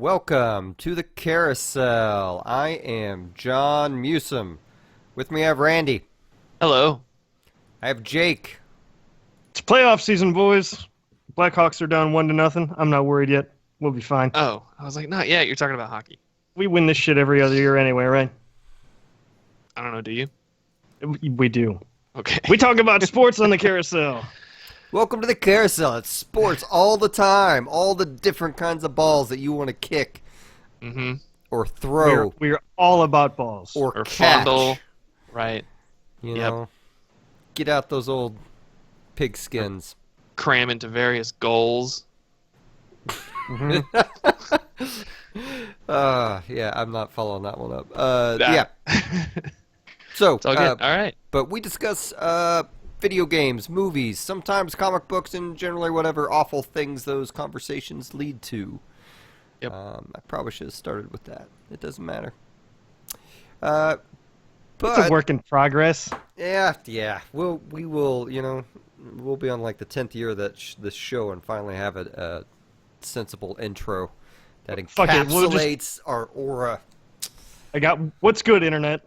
Welcome to the Carousel. I am John MusiM. With me I have Randy. Hello. I have Jake. It's playoff season, boys. Blackhawks are down 1-0. I'm not worried yet. We'll be fine. Oh, I was like, not yet. You're talking about hockey. We win this shit every other year anyway, right? I don't know. Do you? We do. Okay. We talk about sports on the Carousel. Welcome to the Carousel. It's sports all the time. All the different kinds of balls that you want to kick. Mm-hmm. Or throw. We're all about balls. Or catch. fondle. Right. You know, get out those old pigskins. Cram into various goals. Yeah, I'm not following that one up. Yeah. So, It's all good. All right. but we discuss video games, movies, sometimes comic books, and generally whatever awful things those conversations lead to. Yep. I probably should have started with that. It doesn't matter. It's But a work in progress. yeah, we will, we'll be on like the 10th year of this show and finally have a sensible intro that Fuck it, we'll encapsulates our aura. I got what's good, internet.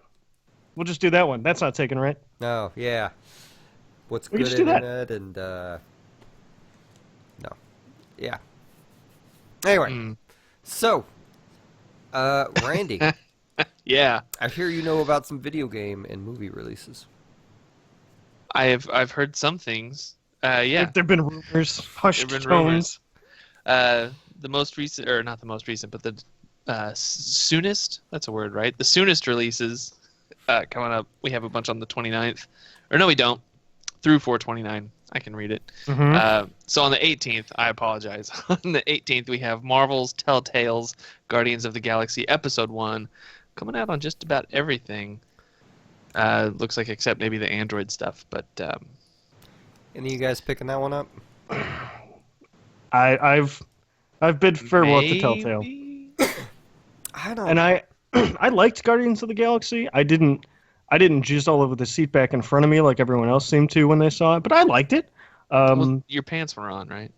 We'll just do that one. That's not taken, right? No, yeah. What's We can good just do that. internet and no, yeah. Anyway, so Randy, Yeah. I hear you know about some video game and movie releases. I've heard some things. Yeah. There've been rumors, hushed There've been tones. rumors. The most recent, or not the most recent, but the soonest. That's a word, right? The soonest releases coming up. We have a bunch on the 29th. Or no, we don't. Through 4/29. I can read it. So on the 18th, I apologize. On the 18th, we have Marvel's Telltale's Guardians of the Galaxy Episode 1 coming out on just about everything. Looks like except maybe the Android stuff, but Any of you guys picking that one up? I've bid farewell to Telltale. maybe? I don't. And I liked Guardians of the Galaxy. I didn't jizz all over the seat back in front of me like everyone else seemed to when they saw it, but I liked it. Well, your pants were on, right?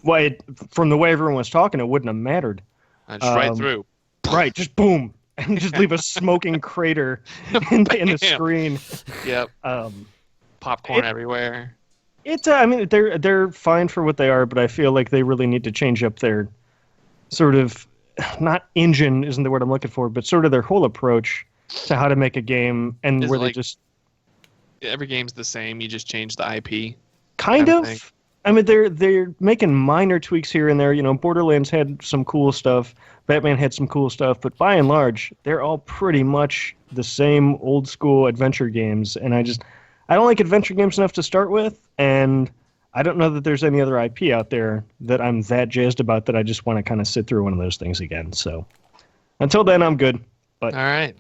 Well, from the way everyone was talking, it wouldn't have mattered. Just right through. Right, just boom, and just leave a smoking crater in the screen. Yep. Popcorn everywhere. It's I mean, they're fine for what they are, but I feel like they really need to change up their sort of, not engine isn't the word I'm looking for, but sort of their whole approach to how to make a game, and Is where it they like- just Every game's the same. You just change the IP. kind kind of thing. of. I mean, they're making minor tweaks here and there. You know, Borderlands had some cool stuff. Batman had some cool stuff, but by and large, they're all pretty much the same old school adventure games. And I don't like adventure games enough to start with, and I don't know that there's any other IP out there that I'm that jazzed about that I just want to kind of sit through one of those things again. So until then, I'm good. But All right.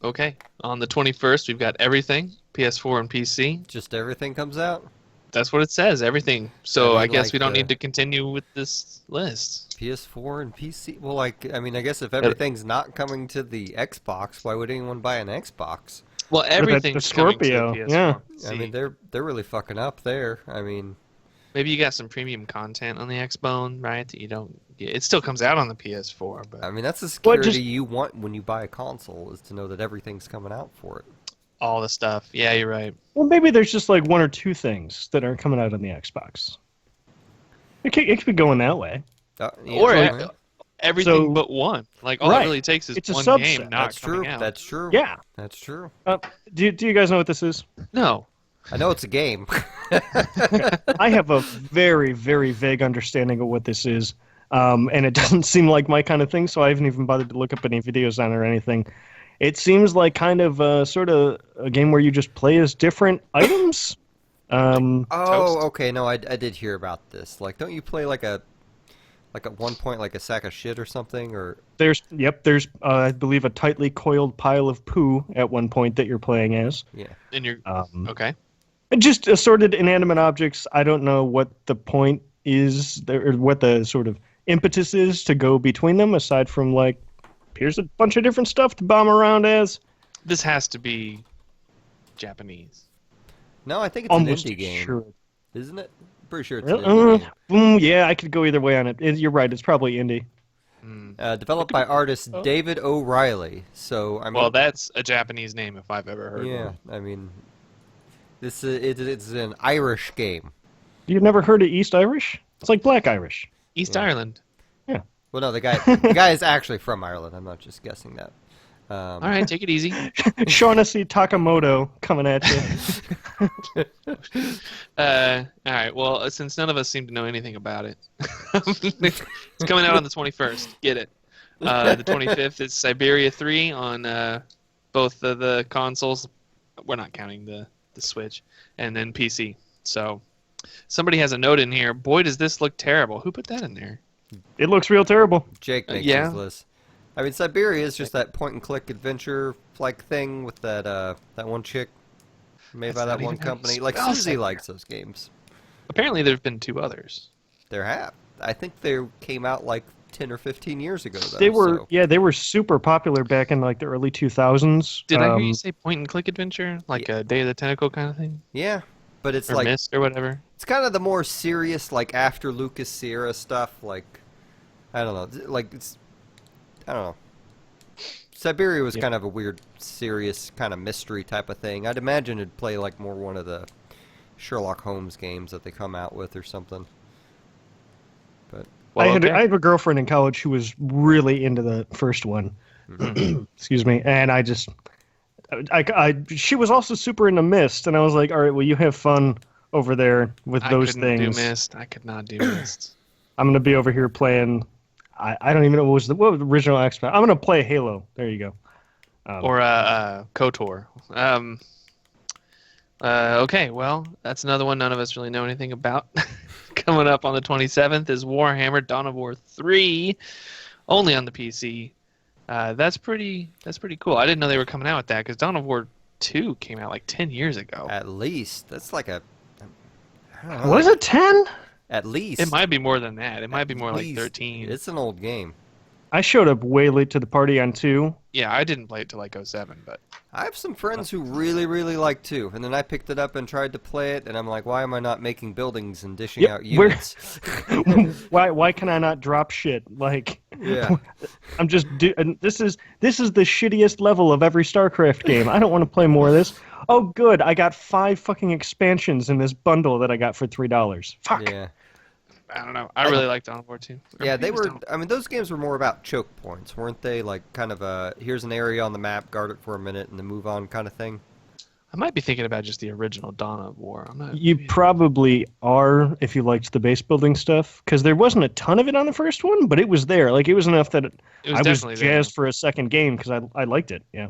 Okay. On the 21st, we've got everything. PS4 and PC. Just everything comes out. That's what it says. Everything. So I I mean, guess like, we don't need to continue with this list. PS4 and PC. Well, I guess if everything's not coming to the Xbox, why would anyone buy an Xbox? Well, everything's coming to the Scorpio, PS4. yeah. I mean, they're really fucking up there. I mean, Maybe you got some premium content on the Xbone, right? That you don't get. It still comes out on the PS4, but that's the security you want when you buy a console, is to know that everything's coming out for it. all the stuff. Yeah, you're right. well, maybe there's just like one or two things that aren't coming out on the Xbox. It could be going that way. Yeah, Or right. everything So- but one. Like all Right. it really takes is It's a one subset. game not That's coming true. out. That's true. Yeah. That's true. Do you guys know what this is? No. I know it's a game. I have a very, very vague understanding of what this is, and it doesn't seem like my kind of thing, so I haven't even bothered to look up any videos on it or anything. It seems like kind of sort of a game where you just play as different items. Oh, Toast. okay. No, I did hear about this. Like, don't you play like at one point like a sack of shit or something? Or There's I believe a tightly coiled pile of poo at one point that you're playing as. yeah. And you're okay. Just assorted inanimate objects. I don't know what the point is, or what the sort of impetus is to go between them, aside from like, here's a bunch of different stuff to bomb around as. This has to be Japanese. No, I think it's Almost an indie game, sure. isn't it? Pretty sure it's an indie game. Yeah, I could go either way on it. You're right. It's probably indie. Developed by artist David O'Reilly. So I mean, Well, that's a Japanese name if I've ever heard yeah. one. I mean, it's an Irish game. You've never heard of East Irish? It's like Black Irish. East Ireland. Yeah. Well, no, the guy is actually from Ireland. I'm not just guessing that. All right, take it easy. Shaughnessy Takamoto coming at you. All right, well, since none of us seem to know anything about it, it's coming out on the 21st. Get it. The 25th is Syberia 3 on both of the consoles. We're not counting the Switch. And then PC. So somebody has a note in here. Boy, does this look terrible. Who put that in there? It looks real terrible. Jake makes yeah. his list. I mean, Syberia is just that point-and-click adventure-like thing with that one chick made That's by not that one even how you company. Like, spell Susie Syberia. likes those games. Apparently, there have been 2 others. There have. I think they came out like 10 or 15 years ago, though. They were so. they were super popular back in like the early 2000s. Did I hear you say point-and-click adventure? Like a Day of the Tentacle kind of thing? Yeah, but it's Or like Myst or whatever? it's kind of the more serious, like after Lucas Sierra stuff. Like, I don't know. Like it's, I don't know. Syberia was kind of a weird, serious kind of mystery type of thing. I'd imagine it'd play like more one of the Sherlock Holmes games that they come out with or something. But Well, I had a girlfriend in college who was really into the first one. Excuse me, and she was also super into Myst, and I was like, all right, well, you have fun over there with those couldn't things. do Myst. I could not do Myst. I'm gonna be over here playing. I don't even know what was the original Xbox. I'm gonna play Halo. There you go. Or KOTOR. Okay, well, that's another one none of us really know anything about. Coming up on the 27th is Warhammer Dawn of War 3, only on the PC. That's pretty cool. I didn't know they were coming out with that because Dawn of War 2 came out like 10 years ago. at least that's like a. I don't know, Was it 10? At least It might be more than that. It might be more like least. 13. It's an old game. I showed up way late to the party on 2. Yeah, I didn't play it till like 07, but I have some friends who really, really like 2, and then I picked it up and tried to play it, and I'm like, why am I not making buildings and dishing Yep, out we're- units? Why can I not drop shit? Like, Yeah. I'm just and this is the shittiest level of every StarCraft game. I don't want to play more of this. Oh, good, I got 5 fucking expansions in this bundle that I got for $3. Fuck. Yeah. I don't know. I really liked Dawn of War 2. Or Yeah, maybe they it was were. Dawn- I mean, those games were more about choke points, weren't they? Like, kind of a here's an area on the map, guard it for a minute, and then move on, kind of thing. I might be thinking about just the original Dawn of War. I'm not. You probably are if you liked the base building stuff, because there wasn't a ton of it on the first one, but it was there. Like, it was enough that It was I was definitely there. jazzed for a second game because I liked it. Yeah.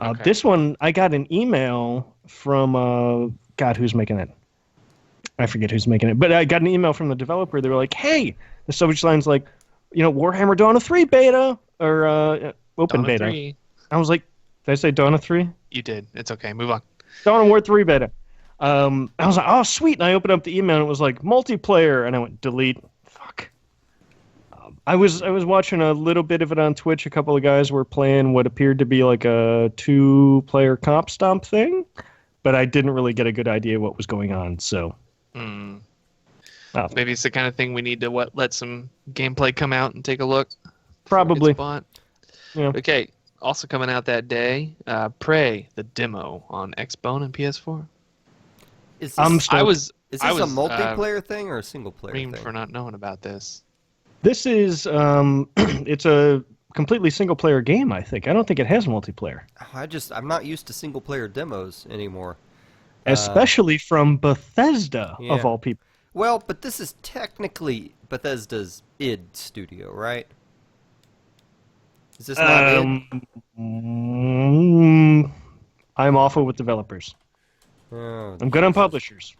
Okay. This one, I got an email from God, who's making it? I forget who's making it, but I got an email from the developer. They were like, "Hey," the subject line's like, Warhammer Dawn of 3 beta or open Dawn of beta. 3. I was like, "Did I say Dawn of 3? You did. It's okay. Move on. Dawn of War 3 beta." I was like, "Oh, sweet!" And I opened up the email and it was like multiplayer, and I went delete. Fuck. I was watching a little bit of it on Twitch. A couple of guys were playing what appeared to be like a 2-player comp stomp thing, but I didn't really get a good idea what was going on. So. Hmm. Oh. Maybe it's the kind of thing we need to let some gameplay come out and take a look. before it Probably. gets bought. Yeah. Okay. Also coming out that day, Prey, the demo on Xbone and PS4. Is this, I'm I stoked. was is I this a was, multiplayer thing or a single player reamed thing? for not knowing about this. This is it's a completely single player game. I think. I don't think it has multiplayer, I'm not used to single player demos anymore. especially from Bethesda yeah. of all people. Well, but this is technically Bethesda's id studio, right? Is this not id? I'm awful with developers. Oh, I'm good on publishers.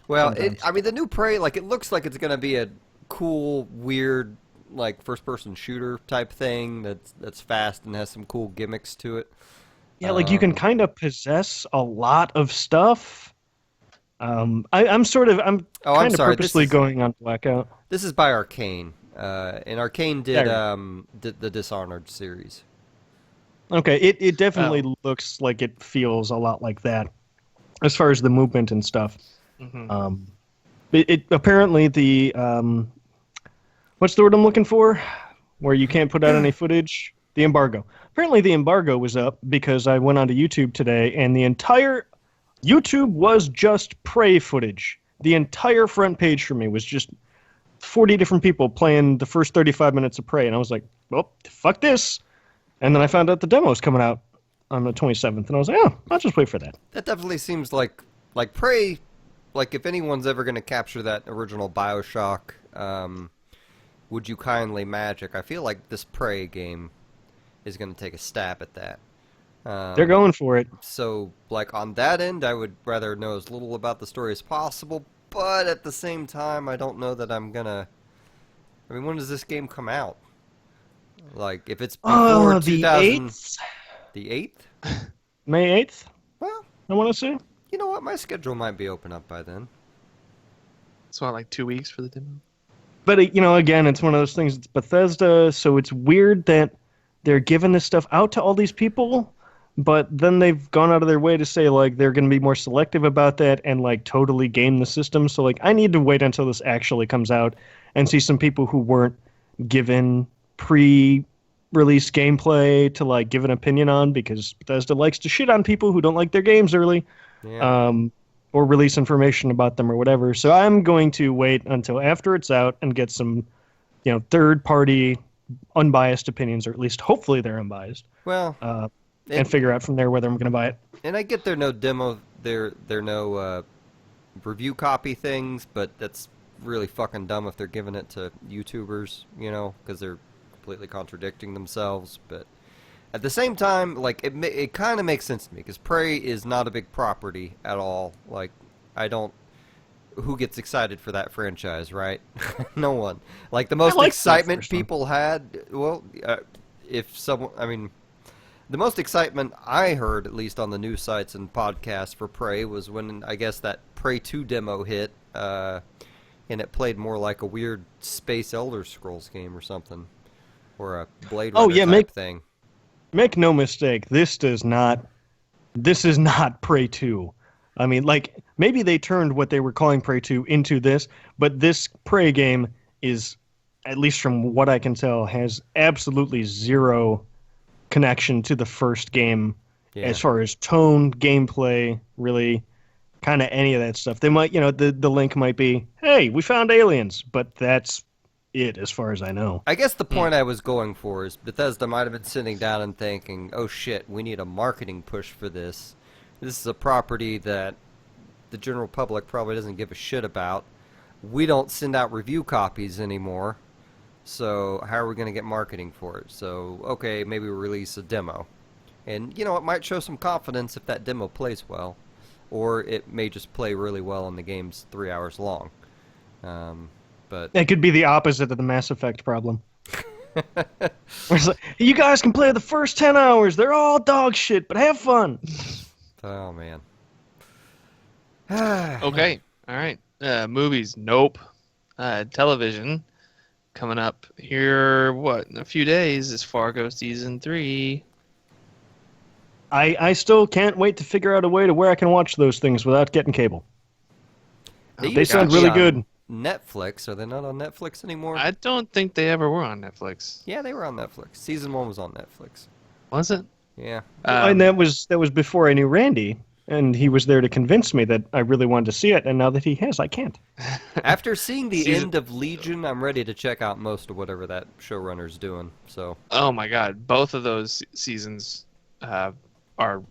well, sometimes. I mean, the new Prey, like, it looks like it's going to be a cool, weird, like, first-person shooter type thing that's fast and has some cool gimmicks to it. Yeah, like you can kind of possess a lot of stuff. I'm Oh, I'm kind of sorry, purposely going on blackout. This is by Arcane, and Arcane did Yeah. the Dishonored series. Okay, it definitely looks like it feels a lot like that, as far as the movement and stuff. Mhm. It apparently the what's the word I'm looking for? Where you can't put out any footage? The embargo. Apparently the embargo was up because I went onto YouTube today and the entire YouTube was just Prey footage. The entire front page for me was just 40 different people playing the first 35 minutes of Prey, and I was like, well, fuck this. And then I found out the demo's coming out on the 27th, and I was like, oh, I'll just wait for that. That definitely seems like Prey. Like if anyone's ever going to capture that original BioShock, Would You Kindly Magic, I feel like this Prey game is going to take a stab at that. They're going for it. So, like, on that end, I would rather know as little about the story as possible, but at the same time, I don't know that I'm gonna... I mean, when does this game come out? Like, if it's before the 2000... 8th? The 8th? May 8th, Well, I want to say. you know what? My schedule might be open up by then. So like 2 weeks for the demo. But, again, it's one of those things. It's Bethesda, so it's weird that they're giving this stuff out to all these people, but then they've gone out of their way to say, like, they're going to be more selective about that and, like, totally game the system. So, like, I need to wait until this actually comes out and see some people who weren't given pre-release gameplay to, like, give an opinion on, because Bethesda likes to shit on people who don't like their games early. Yeah. Or release information about them or whatever. So I'm going to wait until after it's out and get some, third-party, unbiased opinions, or at least hopefully they're unbiased. Well... and figure out from there whether I'm going to buy it. And I get they're no demo, they're no review copy things, but that's really fucking dumb if they're giving it to YouTubers, because they're completely contradicting themselves. But at the same time, like, it kind of makes sense to me, because Prey is not a big property at all. Like, who gets excited for that franchise, right? No one. Like, the most excitement people had, the most excitement I heard, at least on the news sites and podcasts for Prey, was when, I guess, that Prey 2 demo hit, and it played more like a weird space Elder Scrolls game or something, or a Blade Runner type thing. Make no mistake, this is not Prey 2. I mean, like, maybe they turned what they were calling Prey 2 into this, but this Prey game is, at least from what I can tell, has absolutely zero connection to the first game as far as tone, gameplay, really kind of any of that stuff. They might, the link might be, hey, we found aliens, but that's it as far as I know. I guess the point I was going for is Bethesda might have been sitting down and thinking, oh shit, we need a marketing push for this. This is a property that the general public probably doesn't give a shit about. We don't send out review copies anymore. So how are we going to get marketing for it? So, okay, maybe we release a demo. And, it might show some confidence if that demo plays well. Or it may just play really well and the game's 3 hours long. But it could be the opposite of the Mass Effect problem. It's like, you guys can play the first 10 hours. They're all dog shit, but have fun. Oh, man. Okay, all right. Movies, nope. Television... Coming up here, in a few days, is Fargo Season 3. I still can't wait to figure out a way to where I can watch those things without getting cable. They sound really good. Netflix. Are they not on Netflix anymore? I don't think they ever were on Netflix. Yeah, they were on Netflix. Season 1 was on Netflix. Was it? Yeah. And that was before I knew Randy. And he was there to convince me that I really wanted to see it, and now that he has, I can't. After seeing the end of Legion, I'm ready to check out most of whatever that showrunner's doing. So. Oh my god, both of those seasons are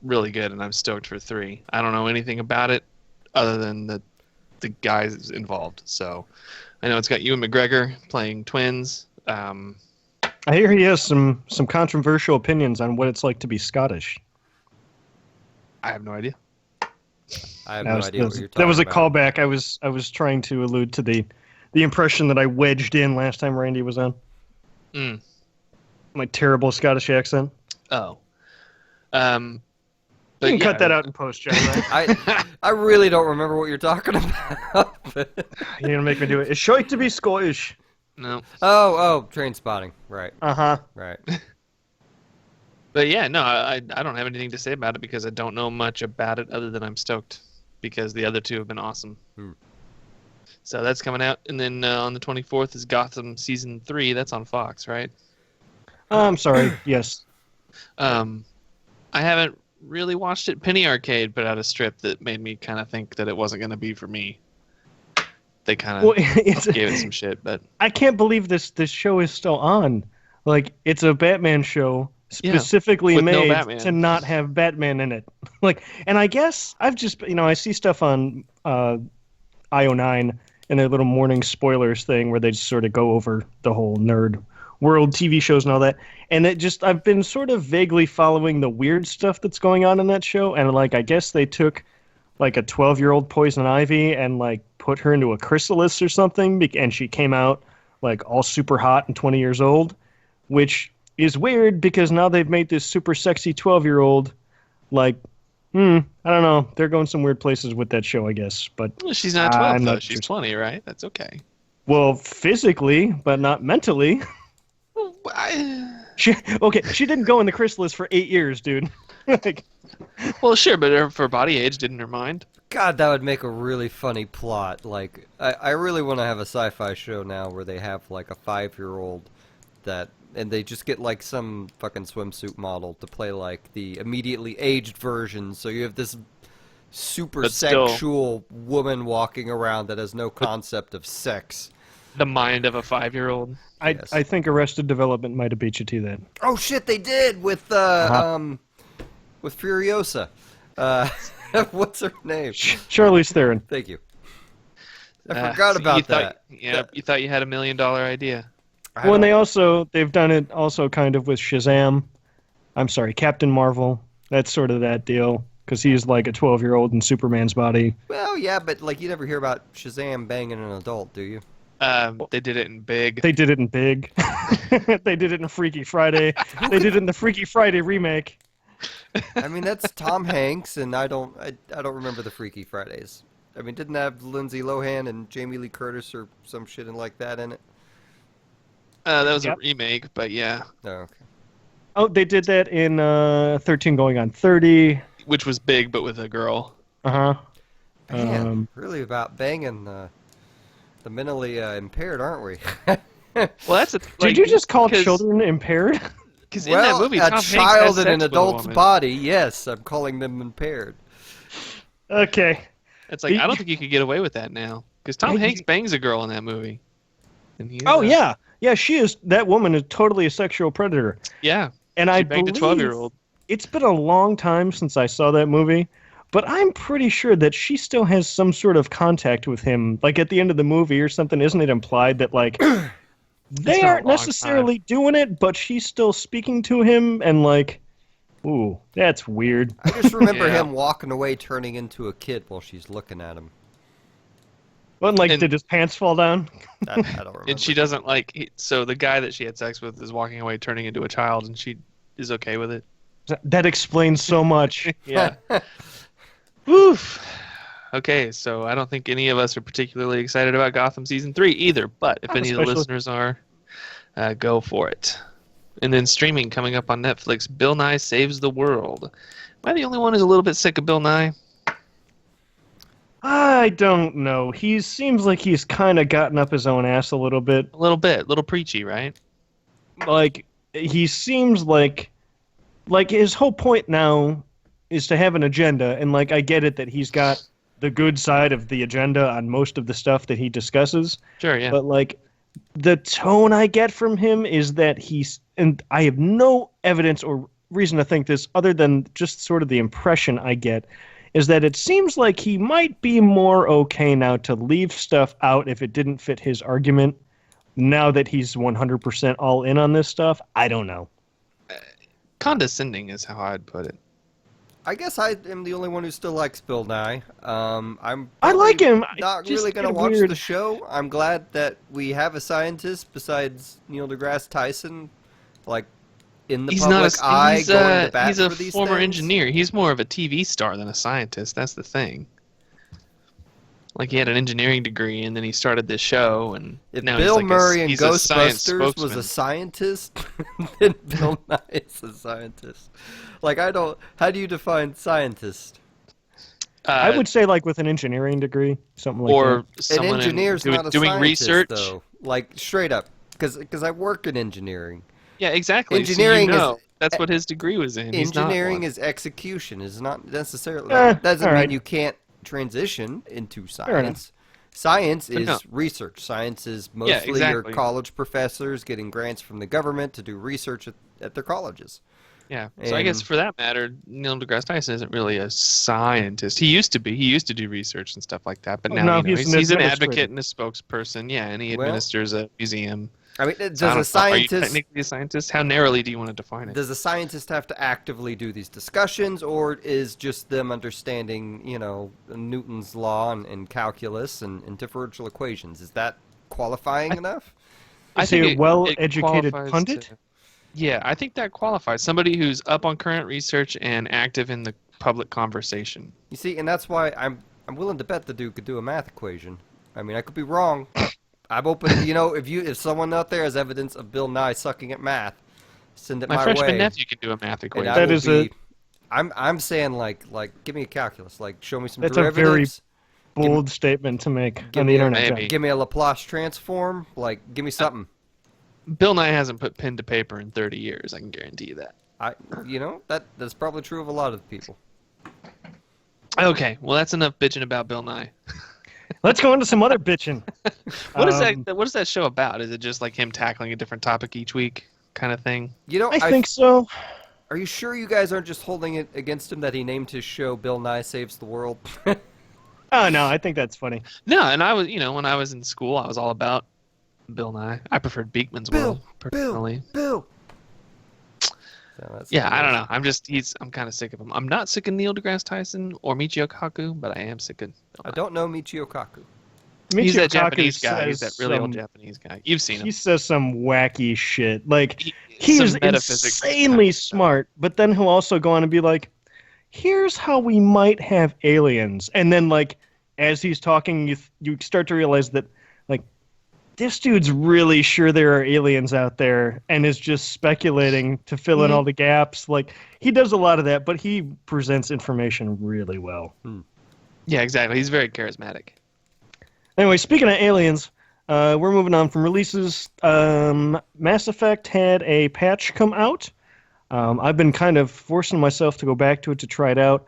really good, and I'm stoked for 3. I don't know anything about it other than the guys involved. So I know it's got Ewan McGregor playing twins. I hear he has some controversial opinions on what it's like to be Scottish. I have no idea. I have no idea what you're talking about. That was a callback. I was trying to allude to the impression that I wedged in last time Randy was on. My terrible Scottish accent. Oh. You can cut that out in post, John. Right? I really don't remember what you're talking about. You're gonna make me do it. It's shite to be Scottish. No. Oh, Train Spotting. Right. Uh-huh. Right. But yeah, no, I don't have anything to say about it because I don't know much about it other than I'm stoked because the other two have been awesome. So that's coming out, and then on the 24th is Gotham season 3. That's on Fox, right? I'm sorry. Yes. I haven't really watched it. Penny Arcade put out a strip that made me kind of think that it wasn't going to be for me. They kind of gave it some shit, but I can't believe this show is still on. Like, it's a Batman show specifically with no made Batman. to not have Batman in it. Like, and I guess I've just, I see stuff on IO9 and their little morning spoilers thing where they just sort of go over the whole nerd world, TV shows and all that. And I've been sort of vaguely following the weird stuff that's going on in that show. And like, I guess they took like a 12-year-old Poison Ivy and like put her into a chrysalis or something. And she came out like all super hot and 20 years old, which is weird because now they've made this super sexy 12-year-old like, I don't know. They're going some weird places with that show, I guess. But well, she's not 12, though. not She's 20, right? That's okay. Well, physically, but not mentally. She didn't go in the chrysalis for 8 years, dude. Like, well, sure, but for body age, didn't her mind? God, that would make a really funny plot. Like, I really want to have a sci-fi show now where they have like a 5-year-old and they just get like some fucking swimsuit model to play like the immediately aged version. So you have this super sexual woman walking around that has no concept of sex. The mind of a 5-year-old. Yes. I think Arrested Development might have beat you to that. Oh shit, they did with Furiosa. What's her name? Charlize Theron. Thank you. I forgot about that. You thought you had $1 million idea. Well, and they've done it also kind of with Shazam. I'm sorry, Captain Marvel. That's sort of that deal because he's like a 12-year-old in Superman's body. Well, yeah, but like you never hear about Shazam banging an adult, do you? They did it in Big. They did it in Big. They did it in Freaky Friday. They did it in the Freaky Friday remake. I mean, that's Tom Hanks, and I don't remember the Freaky Fridays. I mean, didn't that have Lindsay Lohan and Jamie Lee Curtis or some shit like that in it? That was a remake, but yeah. Oh, okay. Oh, they did that in 13 Going on 30. Which was Big, but with a girl. Uh-huh. Man, really about banging the mentally impaired, aren't we? Well, that's did you just call children impaired? Because in that movie, a Tom child Hanks has in sex an with a adult's woman. body, yes, I'm calling them impaired. Okay. It's like, I don't think you could get away with that now. Because Tom Hanks bangs a girl in that movie. And yeah. Yeah, that woman is totally a sexual predator. Yeah. And she I banged a believe 12-year-old. It's been a long time since I saw that movie, but I'm pretty sure that she still has some sort of contact with him. Like at the end of the movie or something, isn't it implied that like they aren't necessarily doing it, but she's still speaking to him and like, ooh, that's weird. I just remember him walking away turning into a kid while she's looking at him. Well, like, did his pants fall down? I don't remember. And she doesn't so the guy that she had sex with is walking away turning into a child, and she is okay with it. That explains so much. Yeah. Oof. Okay, so I don't think any of us are particularly excited about Gotham Season 3 either, but if any of the listeners are, go for it. And then streaming coming up on Netflix, Bill Nye Saves the World. Am I the only one who's a little bit sick of Bill Nye? I don't know. He seems like he's kind of gotten up his own ass a little bit. A little bit. A little preachy, right? Like, he seems like his whole point now is to have an agenda, and like I get it that he's got the good side of the agenda on most of the stuff that he discusses. Sure, yeah. But like the tone I get from him is that and I have no evidence or reason to think this other than just sort of the impression I get, is that it seems like he might be more okay now to leave stuff out if it didn't fit his argument. Now that he's 100% all in on this stuff, I don't know. Condescending is how I'd put it. I guess I am the only one who still likes Bill Nye. I like him. Not really going to watch the show. I'm glad that we have a scientist besides Neil deGrasse Tyson, like in the public eye, going to bat he's a for these former things. engineer. He's more of a TV star than a scientist. That's the thing. Like he had an engineering degree, and then he started this show, and if now Bill he's like Murray in he's a science Ghostbusters was a scientist, then Bill Nye is a scientist. Like how do you define scientist? I would say like with an engineering degree, something like or that. someone An engineer's not a doing scientist, research. though. Like straight up, because I work in engineering. Yeah, exactly. Engineering so you know, is that's what his degree was in. He's not engineering one. is execution. Is not necessarily All doesn't mean right. you can't transition into enough. science. Science is no. research. Science is mostly your exactly. college professors getting grants from the government to do research at their colleges. Yeah. So I guess And- for that matter, Neil deGrasse Tyson isn't really a scientist. He used to be. He used to do research and stuff like that. But Oh, now no, you know, he's an he's an administrator. advocate and a spokesperson. Yeah, and he Well- administers a museum. I mean, So I does don't a know, Are you scientist technically a scientist? How narrowly do you want to define it? does a scientist have to actively do these discussions, or is just them understanding, Newton's law and calculus and differential equations? Is that qualifying enough? I Is he think a well-educated qualifies pundit? Yeah, I think that qualifies. Somebody who's up on current research and active in the public conversation. You see, and that's why I'm willing to bet the dude could do a math equation. I mean, I could be wrong. I'm open. If someone out there has evidence of Bill Nye sucking at math, send it my freshman way. nephew can do a math And equation. I That will is be, I'm saying like give me a calculus, like show me some That's a very derivatives. Bold statement to make give on me the a- internet. maybe. John. Give me a Laplace transform, like give me something. Bill Nye hasn't put pen to paper in 30 years. I can guarantee you that. That's probably true of a lot of people. Okay, well that's enough bitching about Bill Nye. Let's go into some other bitching. What is Um, that? What is that show about? Is it just like him tackling a different topic each week, kind of thing? I think so. Are you sure you guys aren't just holding it against him that he named his show Bill Nye Saves the World? Oh no, I think that's funny. No, and I was, when I was in school, I was all about Bill Nye. I preferred Beekman's World personally. Bill. So that's Yeah, I don't know. I'm kind of sick of him. I'm not sick of Neil deGrasse Tyson or Michio Kaku, but I am sick of Bill I Nye. don't know Michio Kaku. He's Michio that Kaku Japanese guy. He's that says really old some- Japanese guy. You've seen him. He says some wacky shit. Like He- he some is metaphysics insanely kind of stuff. smart, but then he'll also go on and be like, "Here's how we might have aliens," and then like as he's talking, you start to realize that like this dude's really sure there are aliens out there and is just speculating to fill in all the gaps. Like he does a lot of that, but he presents information really well. Yeah, exactly. He's very charismatic. Anyway, speaking of aliens, we're moving on from releases. Mass Effect had a patch come out. I've been kind of forcing myself to go back to it to try it out.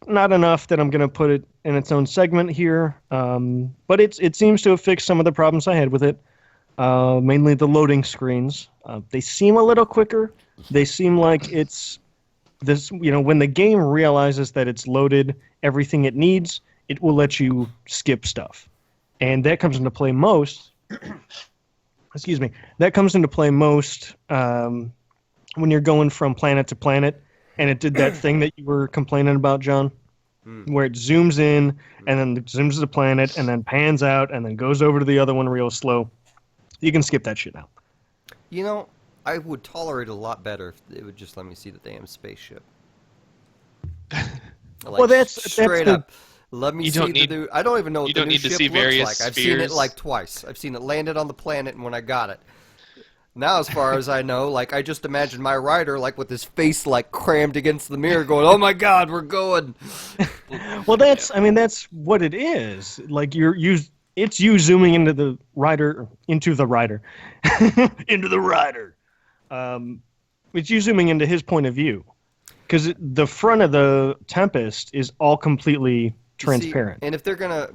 Not enough that I'm going to put it in its own segment here, but it seems to have fixed some of the problems I had with it, mainly the loading screens. They seem a little quicker. They seem like it's this. When the game realizes that it's loaded everything it needs, it will let you skip stuff. And that comes into play most. Excuse me. That comes into play most when you're going from planet to planet, and it did that thing that you were complaining about, John, where it zooms in and then zooms to the planet and then pans out and then goes over to the other one real slow. You can skip that shit now. I would tolerate it a lot better if it would just let me see the damn spaceship. Well, that's straight the- up. Let me You see don't the need- dude. I don't even know what you the don't new need to ship see looks various like. I've seen it spheres. like twice. I've seen it landed on the planet and when I got it. Now, as far as I know, like I just imagine my rider like with his face like crammed against the mirror, going, "Oh my God, we're going." Well, that's what it is. Like it's you zooming into the rider. It's you zooming into his point of view, because the front of the Tempest is all completely transparent. See, and if they're gonna,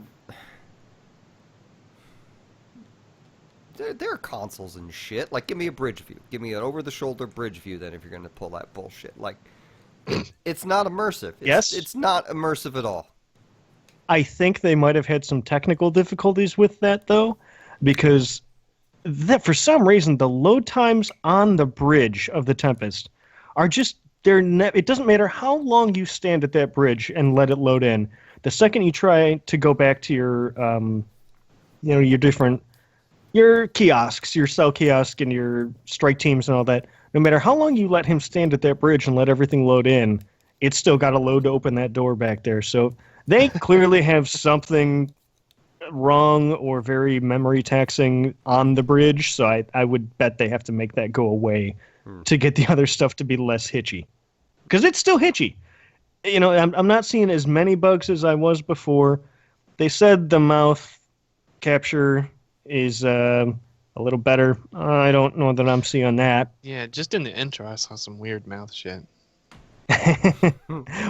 there are consoles and shit. Like, give me a bridge view. Give me an over-the-shoulder bridge view. Then, if you're gonna pull that bullshit, like, it's not immersive. Yes? It's not immersive at all. I think they might have had some technical difficulties with that, though, because that for some reason the load times on the bridge of the Tempest are just it doesn't matter how long you stand at that bridge and let it load in. The second you try to go back to your kiosks, your cell kiosk and your strike teams and all that, no matter how long you let him stand at that bridge and let everything load in, it's still got to load to open that door back there. So they clearly have something wrong or very memory taxing on the bridge. So I would bet they have to make that go away to get the other stuff to be less hitchy. Because it's still hitchy. I'm not seeing as many bugs as I was before. They said the mouth capture is a little better. I don't know that I'm seeing that. Yeah, just in the intro, I saw some weird mouth shit.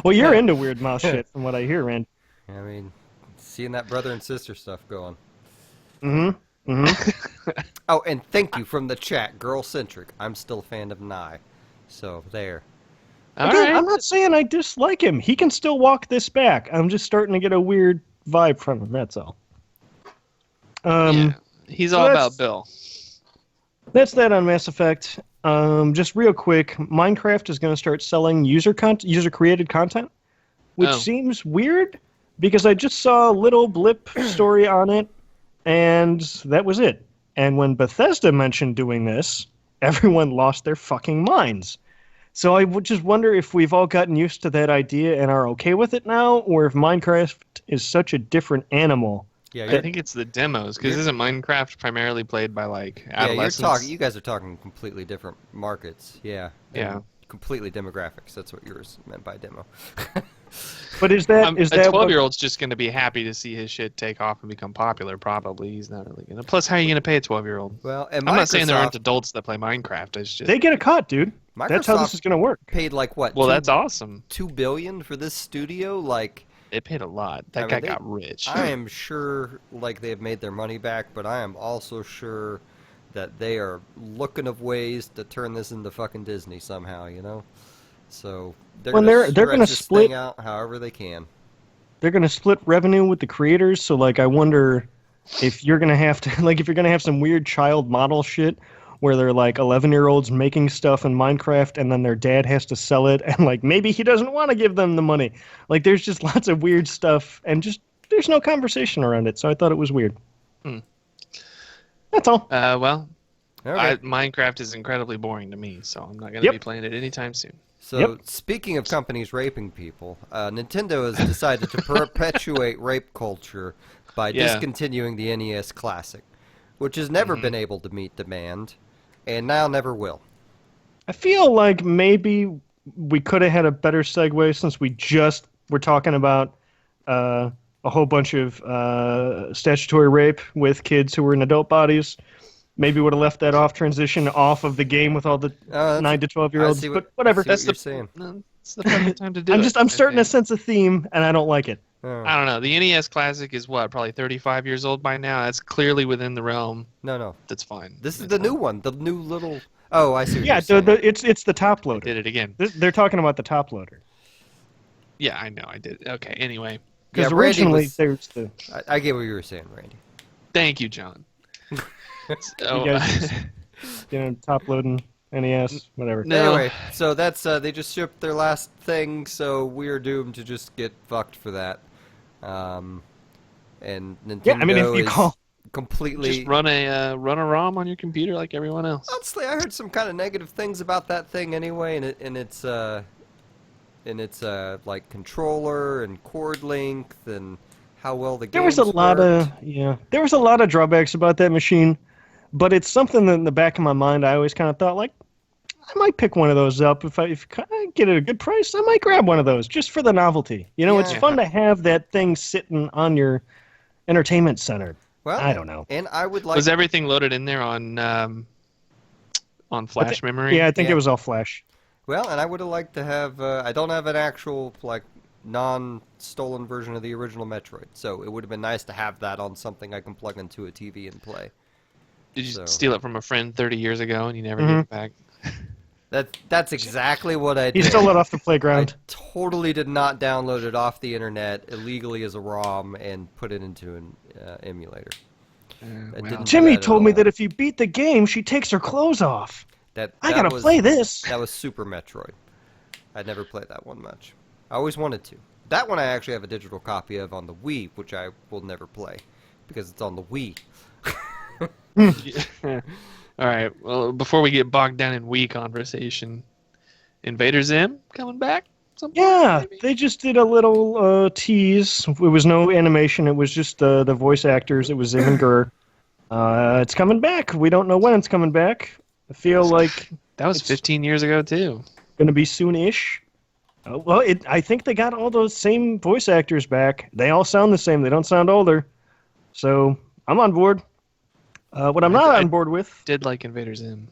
Well, you're into weird mouth shit from what I hear, Rand. I mean, seeing that brother and sister stuff going. Mm-hmm. Mm-hmm. Oh, and thank you from the chat, Girl Centric. I'm still a fan of Nye. So, there. All Again, right. I'm not saying I dislike him. He can still walk this back. I'm just starting to get a weird vibe from him, that's all. Yeah, he's all about Bill. That's that on Mass Effect. Just real quick, Minecraft is going to start selling user-created content, which seems weird because I just saw a little blip story on it, and that was it. And when Bethesda mentioned doing this, everyone lost their fucking minds. So I would just wonder if we've all gotten used to that idea and are okay with it now, or if Minecraft is such a different animal. Yeah, I think it's the demos, because isn't Minecraft primarily played by, like, adolescents? You guys are talking completely different markets. Yeah. Yeah. Completely demographics. That's what yours meant by demo. But is that a 12-year-old's just going to be happy to see his shit take off and become popular, probably. He's not really going to. Plus, how are you going to pay a 12-year-old? Well, and I'm not saying there aren't adults that play Minecraft. It's just they get a cut, dude. That's how this is going to work. Paid like what? Well, that's awesome. $2 billion for this studio, like. They paid a lot. That guy got rich. I am sure, like, they've made their money back, but I am also sure that they are looking of ways to turn this into fucking Disney somehow, you know? So they're going to split out however they can. They're going to split revenue with the creators, so like I wonder if you're going to have to like if you're going to have some weird child model shit where they're like 11-year-olds making stuff in Minecraft and then their dad has to sell it and like maybe he doesn't want to give them the money. Like there's just lots of weird stuff and just there's no conversation around it, so I thought it was weird. That's all. Well, Okay. Minecraft is incredibly boring to me, so I'm not going to be playing it anytime soon. So, speaking of companies raping people, Nintendo has decided to perpetuate rape culture by discontinuing the NES Classic, which has never been able to meet demand, and now never will. I feel like maybe we could have had a better segue since we just were talking about a whole bunch of statutory rape with kids who were in adult bodies. Maybe would have left that transition off of the game with all the 9 to 12-year-olds, but whatever. That's the saying. No, it's the perfect time to do it. I'm starting to sense a theme, and I don't like it. I don't know. The NES Classic is what, probably 35 years old by now. That's clearly within the realm. No. That's fine. This is the new one. The new little. Oh, I see. Yeah, it's the top loader. Did it again. They're talking about the top loader. Yeah, I know. I did. Okay. Anyway. Because originally there's the. I get what you were saying, Randy. Thank you, John. You guys just, top loading NES, whatever. No. Anyway, so that's they just shipped their last thing, so we're doomed to just get fucked for that. And Nintendo is completely just run a ROM on your computer like everyone else. Honestly, I heard some kind of negative things about that thing anyway, and its like controller and cord length and how well the game. There was a lot of drawbacks about that machine. But it's something that in the back of my mind I always kind of thought, like, I might pick one of those up. If I get it at a good price, I might grab one of those just for the novelty. It's fun to have that thing sitting on your entertainment center. Well, I don't know. And I would like... Was everything loaded in there on flash memory? Yeah, I think it was all flash. Well, and I would have liked to have... I don't have an actual, like, non-stolen version of the original Metroid, so it would have been nice to have that on something I can plug into a TV and play. Did you steal it from a friend 30 years ago and you never gave it back? That's exactly what I did. He stole it off the playground. I totally did not download it off the internet illegally as a ROM and put it into an emulator. Timmy told me that if you beat the game, she takes her clothes off. I gotta play this. That was Super Metroid. I never played that one much. I always wanted to. That one I actually have a digital copy of on the Wii, which I will never play because it's on the Wii. All right. Well, before we get bogged down in Wii conversation, Invader Zim coming back? Maybe? They just did a little tease. It was no animation. It was just the voice actors. It was Zim and Gur. It's coming back. We don't know when it's coming back. I feel like that was 15 years ago too. Going to be soon-ish. Well, I think they got all those same voice actors back. They all sound the same. They don't sound older. So I'm on board. What I'm not on board with Did like Invader Zim.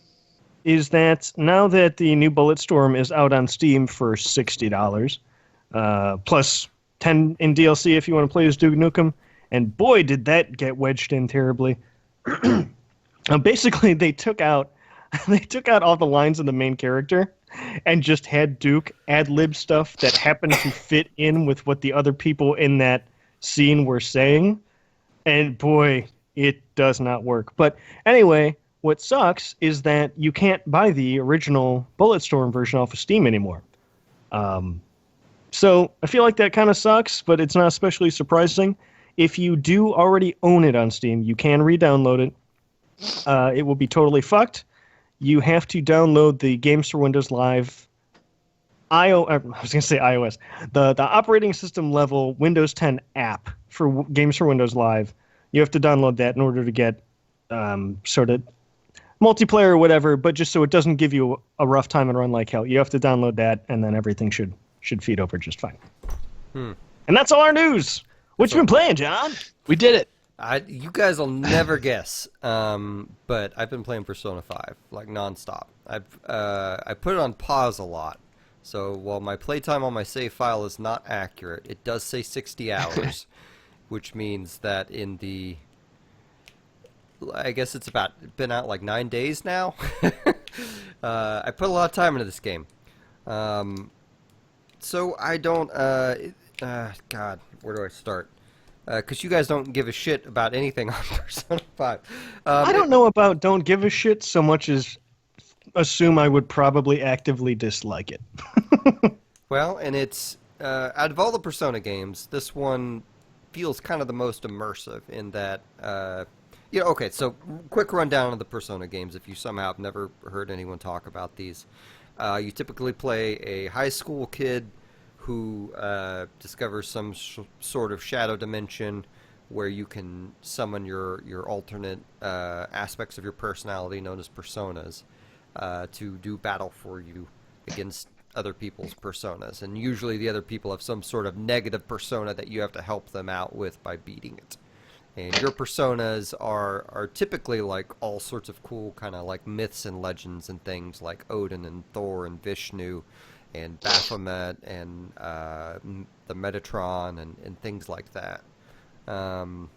is that now that the new Bulletstorm is out on Steam for $60, plus 10 in DLC if you want to play as Duke Nukem, and boy, did that get wedged in terribly. Basically, they took out all the lines of the main character and just had Duke ad-lib stuff that happened to fit in with what the other people in that scene were saying. And boy, it does not work. But anyway, what sucks is that you can't buy the original Bulletstorm version off of Steam anymore. So I feel like that kind of sucks, but it's not especially surprising. If you do already own it on Steam, you can re-download it. It will be totally fucked. You have to download the Games for Windows Live I was going to say iOS. The operating system level Windows 10 app for Games for Windows Live. You have to download that in order to get sort of multiplayer or whatever, but just so it doesn't give you a rough time and run like hell. You have to download that, and then everything should feed over just fine. And that's all our news. What you been playing, John? We did it. You guys will never guess, but I've been playing Persona 5 like nonstop. I put it on pause a lot, so while my playtime on my save file is not accurate, it does say 60 hours, which means that in the I guess it's been out like 9 days now. I put a lot of time into this game, so I don't. God, where do I start? Because you guys don't give a shit about anything on Persona 5. I don't know about don't give a shit so much as assume I would probably actively dislike it. Well, and it's, out of all the Persona games, this one feels kind of the most immersive in that, okay, so quick rundown of the Persona games if you somehow have never heard anyone talk about these. You typically play a high school kid who discovers some sort of shadow dimension where you can summon your alternate aspects of your personality known as personas to do battle for you against other people's personas. And usually the other people have some sort of negative persona that you have to help them out with by beating it. And your personas are typically like all sorts of cool kind of like myths and legends and things like Odin and Thor and Vishnu and Baphomet and the Metatron and things like that. The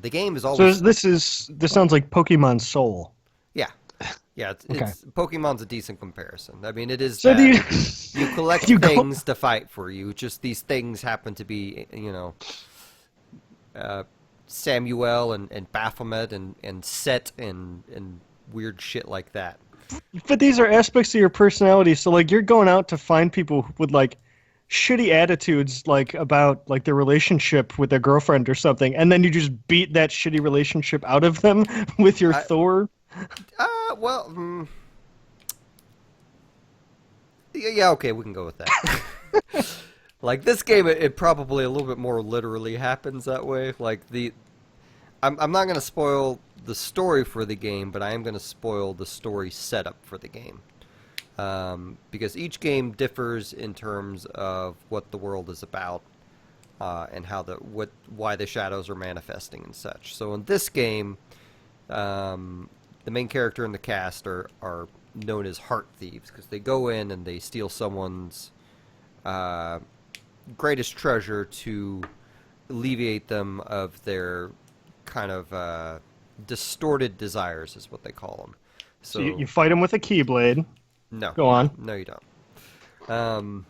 game is always... So this sounds like Pokemon Soul. Yeah. Yeah, it's Pokemon's a decent comparison. I mean, it is so that you collect things to fight for you. Just these things happen to be, Samuel and Baphomet and Set and weird shit like that. But these are aspects of your personality, so like you're going out to find people with like shitty attitudes like about like their relationship with their girlfriend or something, and then you just beat that shitty relationship out of them with your Thor. Yeah, okay, we can go with that. Like this game, it probably a little bit more literally happens that way. Like I'm not going to spoil the story for the game, but I am going to spoil the story setup for the game. Because each game differs in terms of what the world is about, and why the shadows are manifesting and such. So in this game, the main character and the cast are known as heart thieves because they go in and they steal someone's greatest treasure to alleviate them of their kind of distorted desires, is what they call them. So you fight them with a keyblade. No. Go on. No, you don't.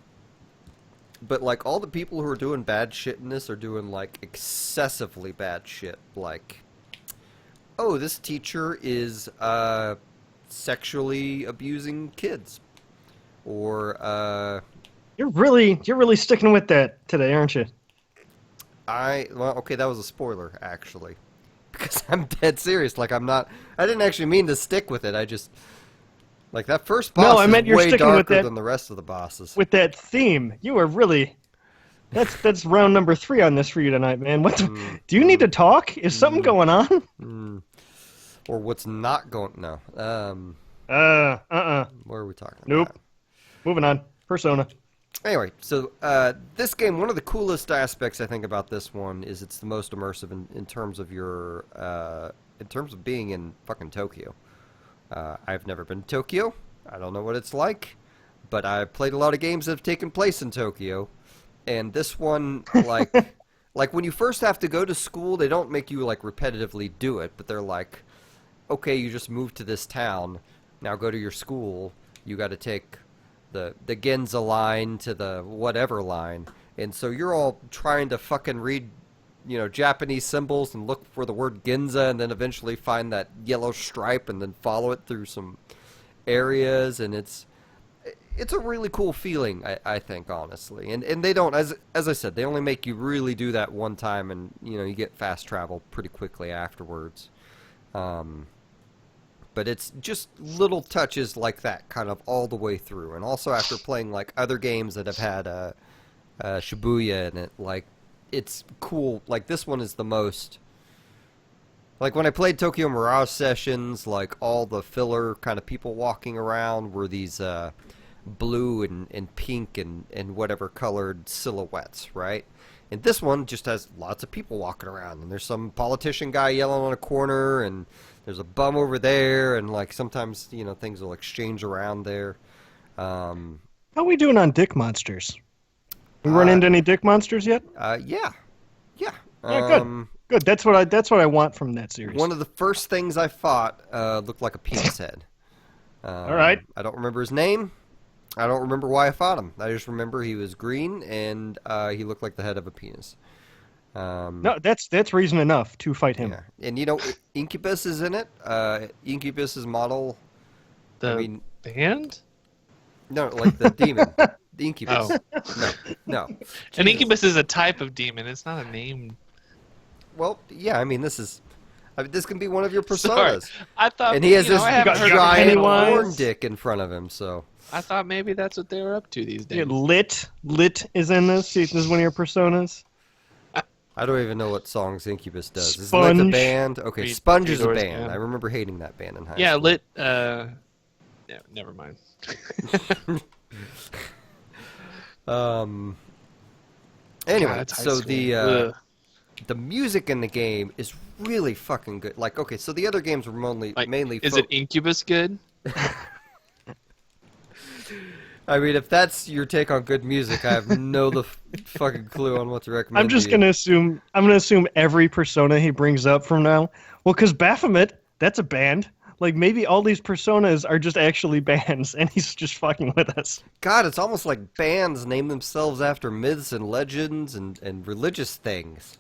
But like all the people who are doing bad shit in this are doing like excessively bad shit. Like, oh, this teacher is sexually abusing kids, or You're really sticking with that today, aren't you? Okay, that was a spoiler actually, because I'm dead serious. Like I didn't actually mean to stick with it. I just like that first boss. No, I meant you're way sticking darker with that than the rest of the bosses. With that theme, you are really. That's round number 3 on this for you tonight, man. Do you need to talk? Is something going on? Or what's not going? No. What are we talking about? Nope. Moving on. Persona. Anyway, so this game, one of the coolest aspects I think about this one is it's the most immersive in terms of your in terms of being in fucking Tokyo. I've never been to Tokyo. I don't know what it's like, but I've played a lot of games that have taken place in Tokyo, and this one, like, like when you first have to go to school, they don't make you like repetitively do it, but they're like, okay, you just moved to this town, now go to your school. You got to take the Ginza line to the whatever line, and so you're all trying to fucking read, you know, Japanese symbols and look for the word Ginza, and then eventually find that yellow stripe, and then follow it through some areas, and it's a really cool feeling, I think, honestly. And they don't, as I said, they only make you really do that one time, and you know, you get fast travel pretty quickly afterwards. But it's just little touches like that kind of all the way through. And also after playing like other games that have had Shibuya in it, like it's cool. Like this one is the most... Like when I played Tokyo Mirage Sessions, like all the filler kind of people walking around were these blue and pink and whatever colored silhouettes, right? And this one just has lots of people walking around, and there's some politician guy yelling on a corner, and there's a bum over there, and like sometimes, you know, things will exchange around there. How we doing on dick monsters? We run into any dick monsters yet? Yeah. Yeah, good. Good. That's what I want from that series. One of the first things I fought looked like a penis head. All right. I don't remember his name. I don't remember why I fought him. I just remember he was green and he looked like the head of a penis. No, that's reason enough to fight him. Yeah. And you know, Incubus is in it. Incubus's model. The band? No, like the demon. The Incubus. Oh. No. An Jesus. incubus is a type of demon. It's not a name. Well, yeah. I mean, this can be one of your Sorry. personas. I thought. And he has this I haven't heard of giant Pennywise. horn dick in front of him. So. I thought maybe that's what they were up to these days. Yeah, Lit is in this. See if this is one of your personas. I don't even know what songs Incubus does. Is Sponge. Lit the band? Okay, Reed- Sponge is a Reedor's band. band. I remember hating that band in high Yeah, school. Lit. Yeah, never mind. Anyway, God, that's high so school. Ugh. the music in the game is really fucking good. Like, okay, so the other games were mainly. Is it Incubus good? I mean, if that's your take on good music, I have no fucking clue on what to recommend. I'm just to you. gonna assume every persona he brings up from now. Well, because Baphomet, that's a band. Like maybe all these personas are just actually bands, and he's just fucking with us. God, it's almost like bands name themselves after myths and legends and religious things.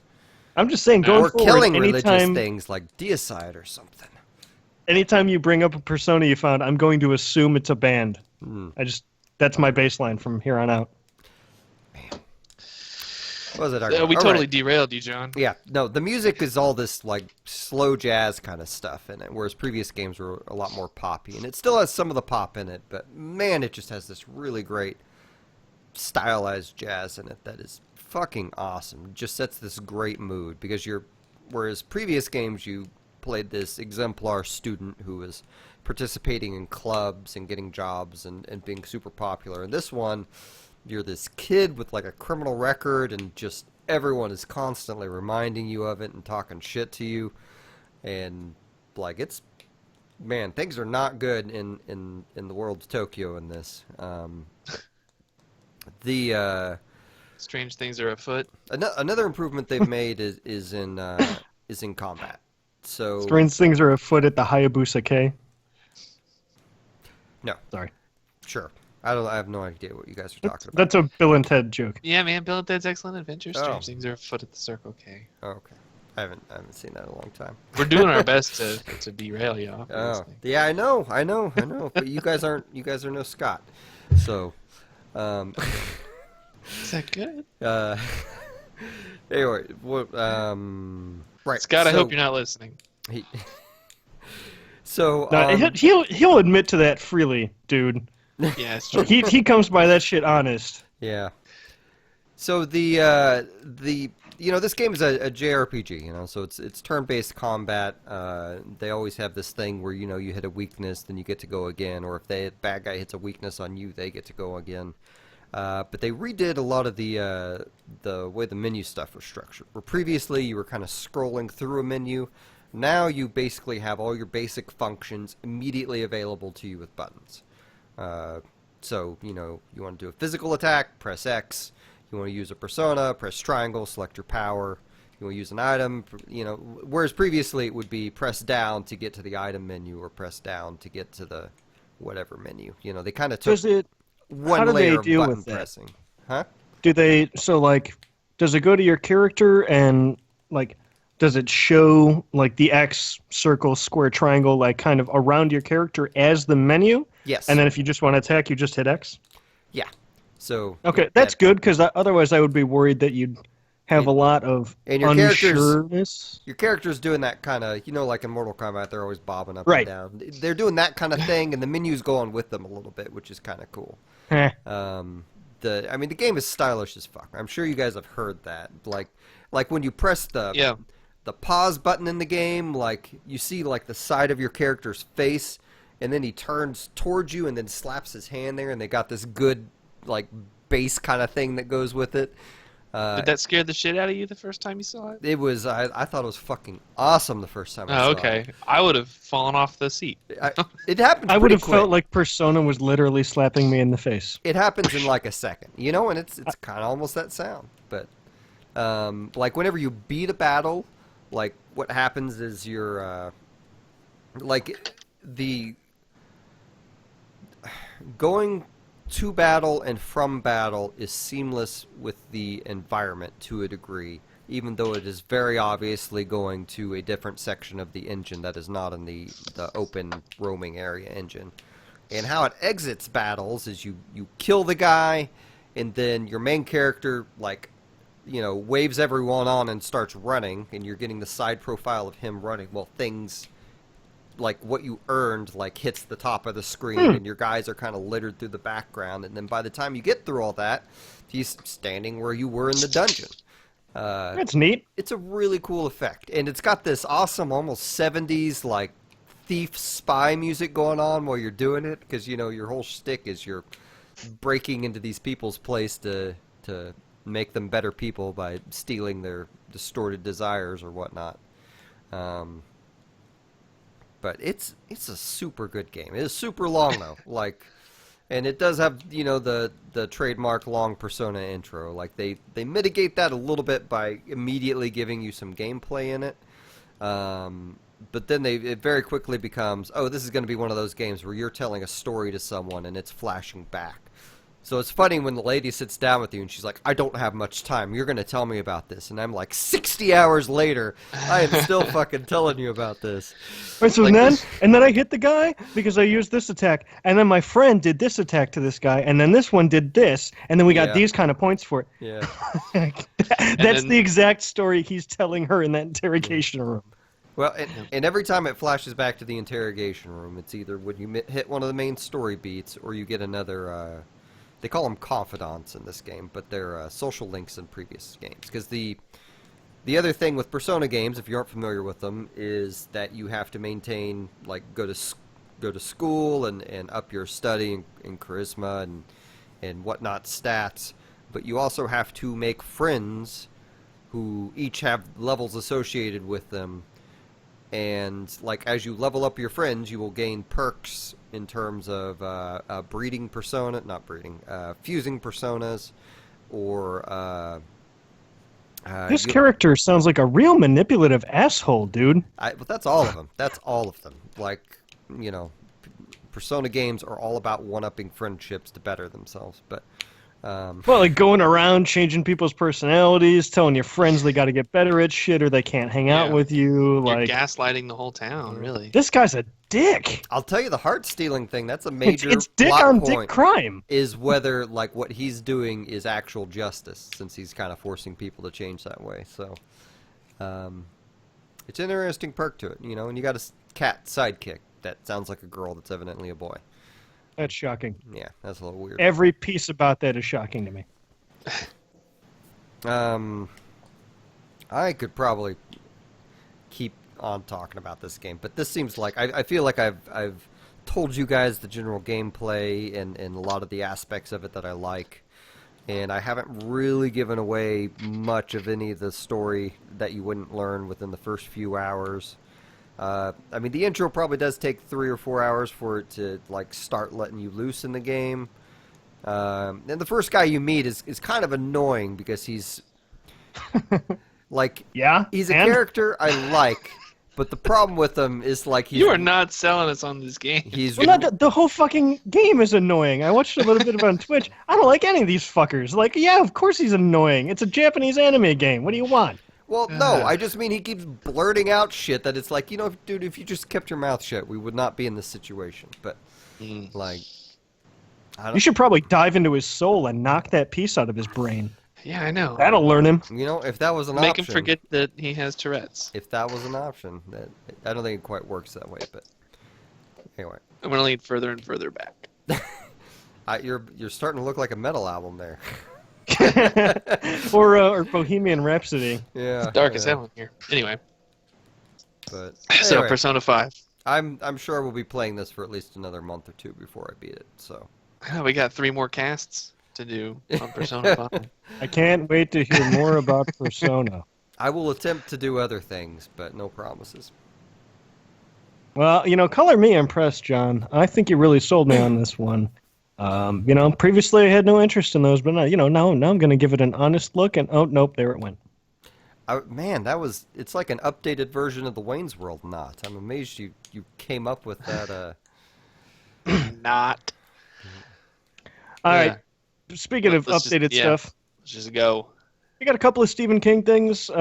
I'm just saying, going Or forward, killing religious anytime, things like deicide or something. anytime you bring up a persona you found, I'm going to assume it's a band. That's my baseline from here on out. What was it? We All totally right. derailed you, John. Yeah, no, the music is all this like slow jazz kind of stuff in it, whereas previous games were a lot more poppy, and it still has some of the pop in it, but man, it just has this really great stylized jazz in it that is fucking awesome. It just sets this great mood because whereas previous games you played this exemplar student who was participating in clubs and getting jobs and being super popular. In this one, you're this kid with like a criminal record, and just everyone is constantly reminding you of it and talking shit to you, and like man, things are not good in the world of Tokyo in this. Strange things are afoot. Another improvement they've made is in combat. So Strange things are afoot at the Hayabusa K. No, Sorry. sure. I have no idea what you guys are talking about. That's a Bill and Ted joke. Yeah, man. Bill and Ted's Excellent Adventure. Oh. Strange things are afoot at the Circle K. Oh, okay. I haven't seen that in a long time. We're doing our best to derail you off. Oh, Honestly. yeah, I know. But you guys are no Scott. So, Is that good? anyway, what? Right, Scott, I so hope you're not listening. So, No, he'll admit to that freely, dude. Yeah, it's true. He comes by that shit honest. yeah. So this game is a JRPG, so it's turn-based combat. They always have this thing where, you hit a weakness, then you get to go again, or if the bad guy hits a weakness on you, they get to go again. But they redid a lot of the way the menu stuff was structured. Where previously you were kind of scrolling through a menu, now you basically have all your basic functions immediately available to you with buttons. So, you know, you want to do a physical attack, press X. You want to use a persona, press triangle, select your power. You want to use an item, you know, whereas previously it would be press down to get to the item menu or press down to get to the whatever menu. You know, they kind of took one layer of button pressing. Huh? Does it go to your character and, like, does it show, like, the X, circle, square, triangle, like, kind of around your character as the menu? Yes. And then if you just want to attack, you just hit X? Yeah. So. Okay, that's good, because otherwise I would be worried that you'd have a lot of unsureness. Your character's doing that kind of, you know, like in Mortal Kombat, they're always bobbing up right. and down. They're doing that kind of thing, and the menu's going with them a little bit, which is kind of cool. The game is stylish as fuck. I'm sure you guys have heard that. Like when you press the pause button in the game, like you see like the side of your character's face, and then he turns towards you and then slaps his hand there, and they got this good like bass kind of thing that goes with it. Did that scare the shit out of you the first time you saw it? It was. I thought it was fucking awesome the first time I saw it. Okay. I would have fallen off the seat. It happened. I would have felt like Persona was literally slapping me in the face. It happens in like a second, you know, and it's kind of almost that sound. But like whenever you beat a battle, like what happens is you're like the going to battle and from battle is seamless with the environment to a degree, even though it is very obviously going to a different section of the engine that is not in the open roaming area engine. And how it exits battles is you kill the guy, and then your main character, like, you know, waves everyone on and starts running, and you're getting the side profile of him running. Well, things like what you earned like hits the top of the screen, and your guys are kind of littered through the background, and then by the time you get through all that, he's standing where you were in the dungeon. That's neat. It's a really cool effect, and it's got this awesome almost 70s like thief spy music going on while you're doing it, because you know your whole shtick is you're breaking into these people's place to make them better people by stealing their distorted desires or whatnot. But it's a super good game. It is super long though, like, and it does have, you know, the trademark long Persona intro. Like they mitigate that a little bit by immediately giving you some gameplay in it. But then it very quickly becomes, oh, this is going to be one of those games where you're telling a story to someone and it's flashing back. So it's funny when the lady sits down with you and she's like, I don't have much time. You're going to tell me about this. And I'm like, 60 hours later, I am still fucking telling you about this. Right, so like, then I hit the guy because I used this attack. And then my friend did this attack to this guy. And then this one did this. And then we got these kind of points for it. Yeah. That's the exact story he's telling her in that interrogation room. Well, and every time it flashes back to the interrogation room, it's either when you hit one of the main story beats or you get another... They call them confidants in this game, but they're social links in previous games. Because the other thing with Persona games, if you aren't familiar with them, is that you have to maintain, like, go to school and up your study and charisma and whatnot stats. But you also have to make friends who each have levels associated with them. And, like, as you level up your friends, you will gain perks in terms of fusing personas, or... this character sounds like a real manipulative asshole, dude. But that's all of them. That's all of them. Like, you know, Persona games are all about one-upping friendships to better themselves, but... Well, like going around changing people's personalities, telling your friends they got to get better at shit or they can't hang out with you. You're like gaslighting the whole town, really. This guy's a dick. I'll tell you the heart stealing thing. That's a major it's dick plot on point, dick crime. Is whether like what he's doing is actual justice, since he's kind of forcing people to change that way. So, it's an interesting perk to it, you know. And you got a cat sidekick that sounds like a girl that's evidently a boy. That's shocking. Yeah, that's a little weird. Every piece about that is shocking to me. I could probably keep on talking about this game, but this seems like I feel like I've told you guys the general gameplay and a lot of the aspects of it that I like. and I haven't really given away much of any of the story that you wouldn't learn within the first few hours. I mean, the intro probably does take 3 or 4 hours for it to like start letting you loose in the game. And the first guy you meet is kind of annoying because he's like, he's a character I like, but the problem with him is like you are not selling us on this game. The whole fucking game is annoying. I watched a little bit of it on Twitch. I don't like any of these fuckers. Like, yeah, of course he's annoying. It's a Japanese anime game. What do you want? Well, no, I just mean he keeps blurting out shit that it's like, dude, if you just kept your mouth shut, we would not be in this situation. But, like, you should probably dive into his soul and knock that piece out of his brain. Yeah, I know. That'll learn him. If that was an option. Make him forget that he has Tourette's. If that was an option. I don't think it quite works that way, but anyway. I'm going to lean further and further back. You're starting to look like a metal album there. or Bohemian Rhapsody. Yeah. It's dark as hell in here. Anyway. But so Persona 5. I'm sure we'll be playing this for at least another month or two before I beat it. So. We got 3 more casts to do on Persona 5. I can't wait to hear more about Persona. I will attempt to do other things, but no promises. Well, color me impressed, John. I think you really sold me on this one. Previously I had no interest in those, but now I'm going to give it an honest look, and oh, nope, there it went. Man, it's like an updated version of the Wayne's World knot. I'm amazed you came up with that. Not. All right. Speaking of updated stuff, let's just go. We got a couple of Stephen King things that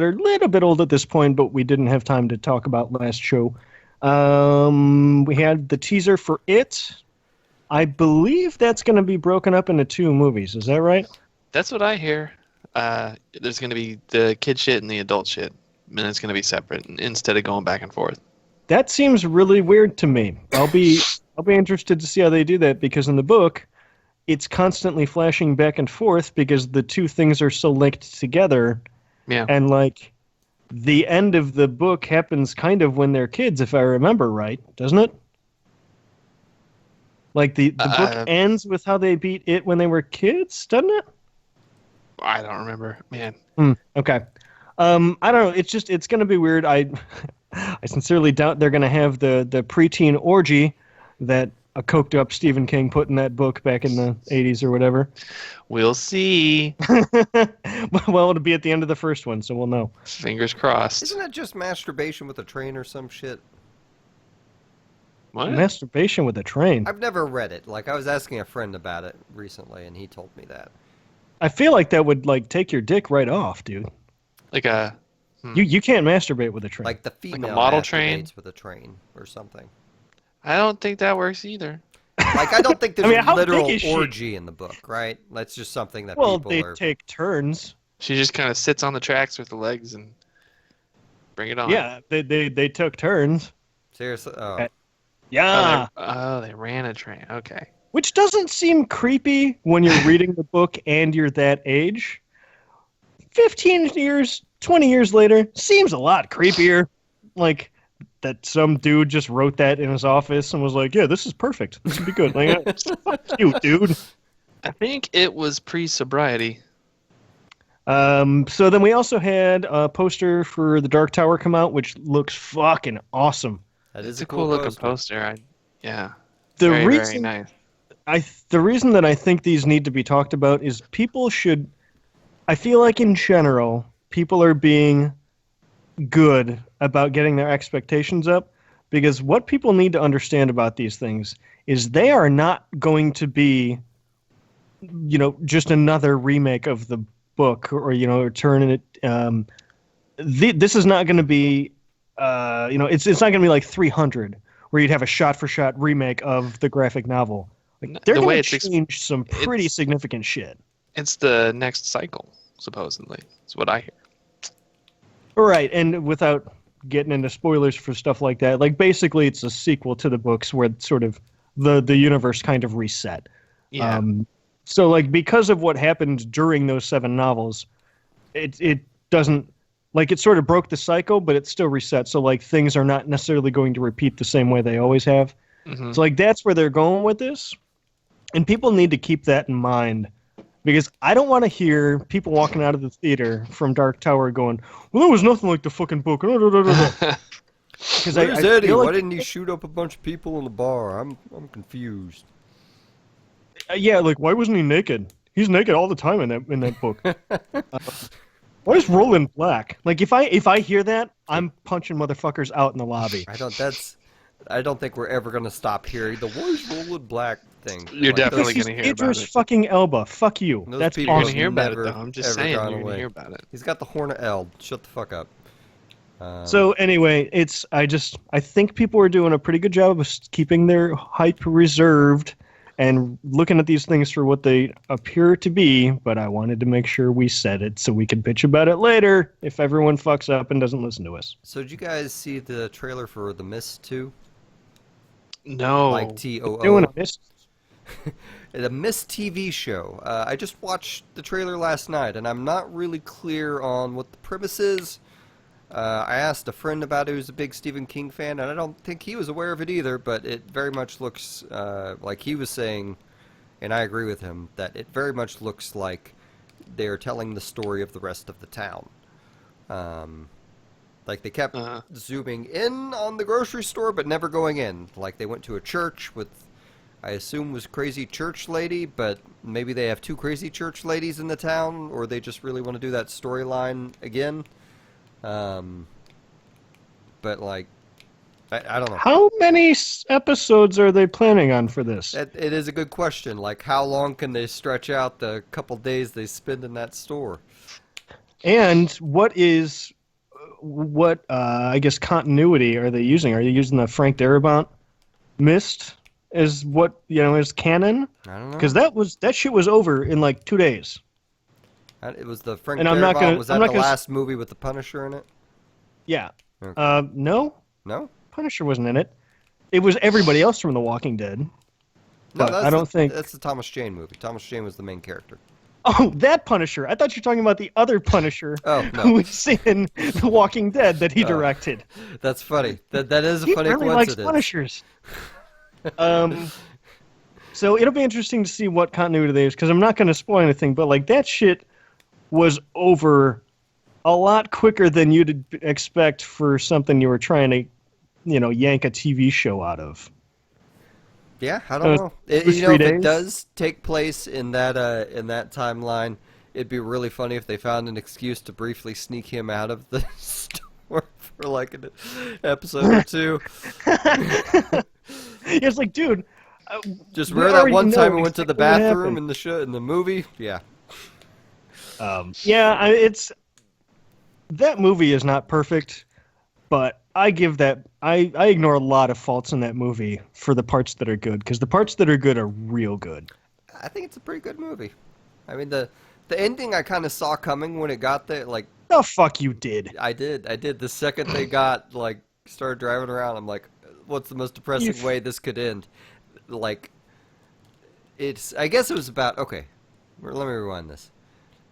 are a little bit old at this point, but we didn't have time to talk about last show. We had the teaser for It. I believe that's going to be broken up into 2 movies. Is that right? That's what I hear. There's going to be the kid shit and the adult shit, and it's going to be separate instead of going back and forth. That seems really weird to me. I'll be interested to see how they do that, because in the book, it's constantly flashing back and forth because the 2 things are so linked together. Yeah. And like the end of the book happens kind of when they're kids, if I remember right, doesn't it? Like the book ends with how they beat it when they were kids, doesn't it? I don't remember, man. Okay. I don't know. It's going to be weird. I sincerely doubt they're going to have the preteen orgy that a coked up Stephen King put in that book back in the 80s or whatever. We'll see. Well, it'll be at the end of the first one, so we'll know. Fingers crossed. Isn't that just masturbation with a train or some shit? What? Masturbation with a train? I've never read it. Like, I was asking a friend about it recently, and he told me that. I feel like that would, like, take your dick right off, dude. Like a... You can't masturbate with a train. Like the female like a model masturbates train? with a train or something. I don't think that works either. Like, I don't think there's a how literal big is she? orgy in the book, right? That's just something that people they are... take turns. She just kind of sits on the tracks with the legs and bring it on. Yeah, they took turns. Seriously? Oh. Yeah. They ran a train. Okay. Which doesn't seem creepy when you're reading the book and you're that age. 15 years, 20 years later, seems a lot creepier. Like, that some dude just wrote that in his office and was like, yeah, this is perfect. This would be good. Like, fuck you, dude. I think it was pre-sobriety. So then we also had a poster for The Dark Tower come out, which looks fucking awesome. That is It's a cool looking poster. Yeah. Very nice. The reason that I think these need to be talked about is people should... I feel like in general, people are being good about getting their expectations up, because what people need to understand about these things is they are not going to be, just another remake of the book or turning it. This is not going to be, it's not going to be like 300 where you'd have a shot-for-shot remake of the graphic novel. Like, they're going to change some pretty significant shit. It's the next cycle, supposedly. That's what I hear. Right, and without getting into spoilers for stuff like that, like basically it's a sequel to the books where sort of the universe kind of reset. Yeah. So like because of what happened during those 7 novels, it doesn't, like, it sort of broke the cycle, but it's still reset. So like things are not necessarily going to repeat the same way they always have. Mm-hmm. So like that's where they're going with this. And people need to keep that in mind Because I don't want to hear people walking out of the theater from Dark Tower going, "Well, that was nothing like the fucking book." Because Where's I Eddie? feel Why like, didn't he shoot up a bunch of people in the bar? I'm confused. yeah, like why wasn't he naked? He's naked all the time in that book. Why is Roland black? Like if I hear that, I'm punching motherfuckers out in the lobby. I don't think we're ever gonna stop hearing the "Where's Roland Black" thing. You're definitely He's going to hear about Idris it. fucking Elba. Fuck you. Those That's people You're awesome. going to hear about it, never, though. I'm just ever saying, gone you're going to away. hear about it. He's got the horn of Eld. Shut the fuck up. So anyway, I think people are doing a pretty good job of keeping their hype reserved and looking at these things for what they appear to be, but I wanted to make sure we said it so we can bitch about it later if everyone fucks up and doesn't listen to us. So did you guys see the trailer for The Mist 2? No. Like T-O-O. Doing a miss. The Mist TV show. I just watched the trailer last night, and I'm not really clear on what the premise is. I asked a friend about it who's a big Stephen King fan, and I don't think he was aware of it either, but it very much looks like he was saying, and I agree with him, that it very much looks like they're telling the story of the rest of the town. Like they kept zooming in on the grocery store, but never going in. Like they went to a church with, I assume was crazy church lady, but maybe they have two crazy church ladies in the town, or they just really want to do that storyline again. But like, I don't know. How many episodes are they planning on for this? It is a good question. Like, how long can they stretch out the couple days they spend in that store? And what I guess continuity are they using? Are they using the Frank Darabont Mist as what is canon? I don't know. Because that shit was over in like 2 days. It was the Frank And I'm not Darabont. gonna- Was I'm that not the gonna last movie with the Punisher in it? Yeah. Okay. No, No. Punisher wasn't in it. It was everybody else from The Walking Dead. No, But I don't think. that's the Thomas Jane movie. Thomas Jane was the main character. Oh, that Punisher! I thought you were talking about the other Punisher Oh, no. who was in The Walking Dead that he directed. That's funny. That is a He funny really likes coincidence. Punishers. So it'll be interesting to see what continuity there is, because I'm not going to spoil anything, but like that shit was over a lot quicker than you'd expect for something you were trying to, yank a TV show out of. Yeah, I don't know. it was If 3 it days? does take place in that timeline, it'd be really funny if they found an excuse to briefly sneak him out of the store for like an episode or two. It's like, dude. Just we remember that already one know time we went to the exactly what bathroom happened. in the movie? Yeah. Yeah, it's that movie is not perfect, but I ignore a lot of faults in that movie for the parts that are good, because the parts that are good are real good. I think it's a pretty good movie. I mean, the ending I kind of saw coming when it got there. Like, The fuck you did. I did. The second they started driving around, I'm like, what's the most depressing way this could end? Like, I guess it was about, okay, let me rewind this.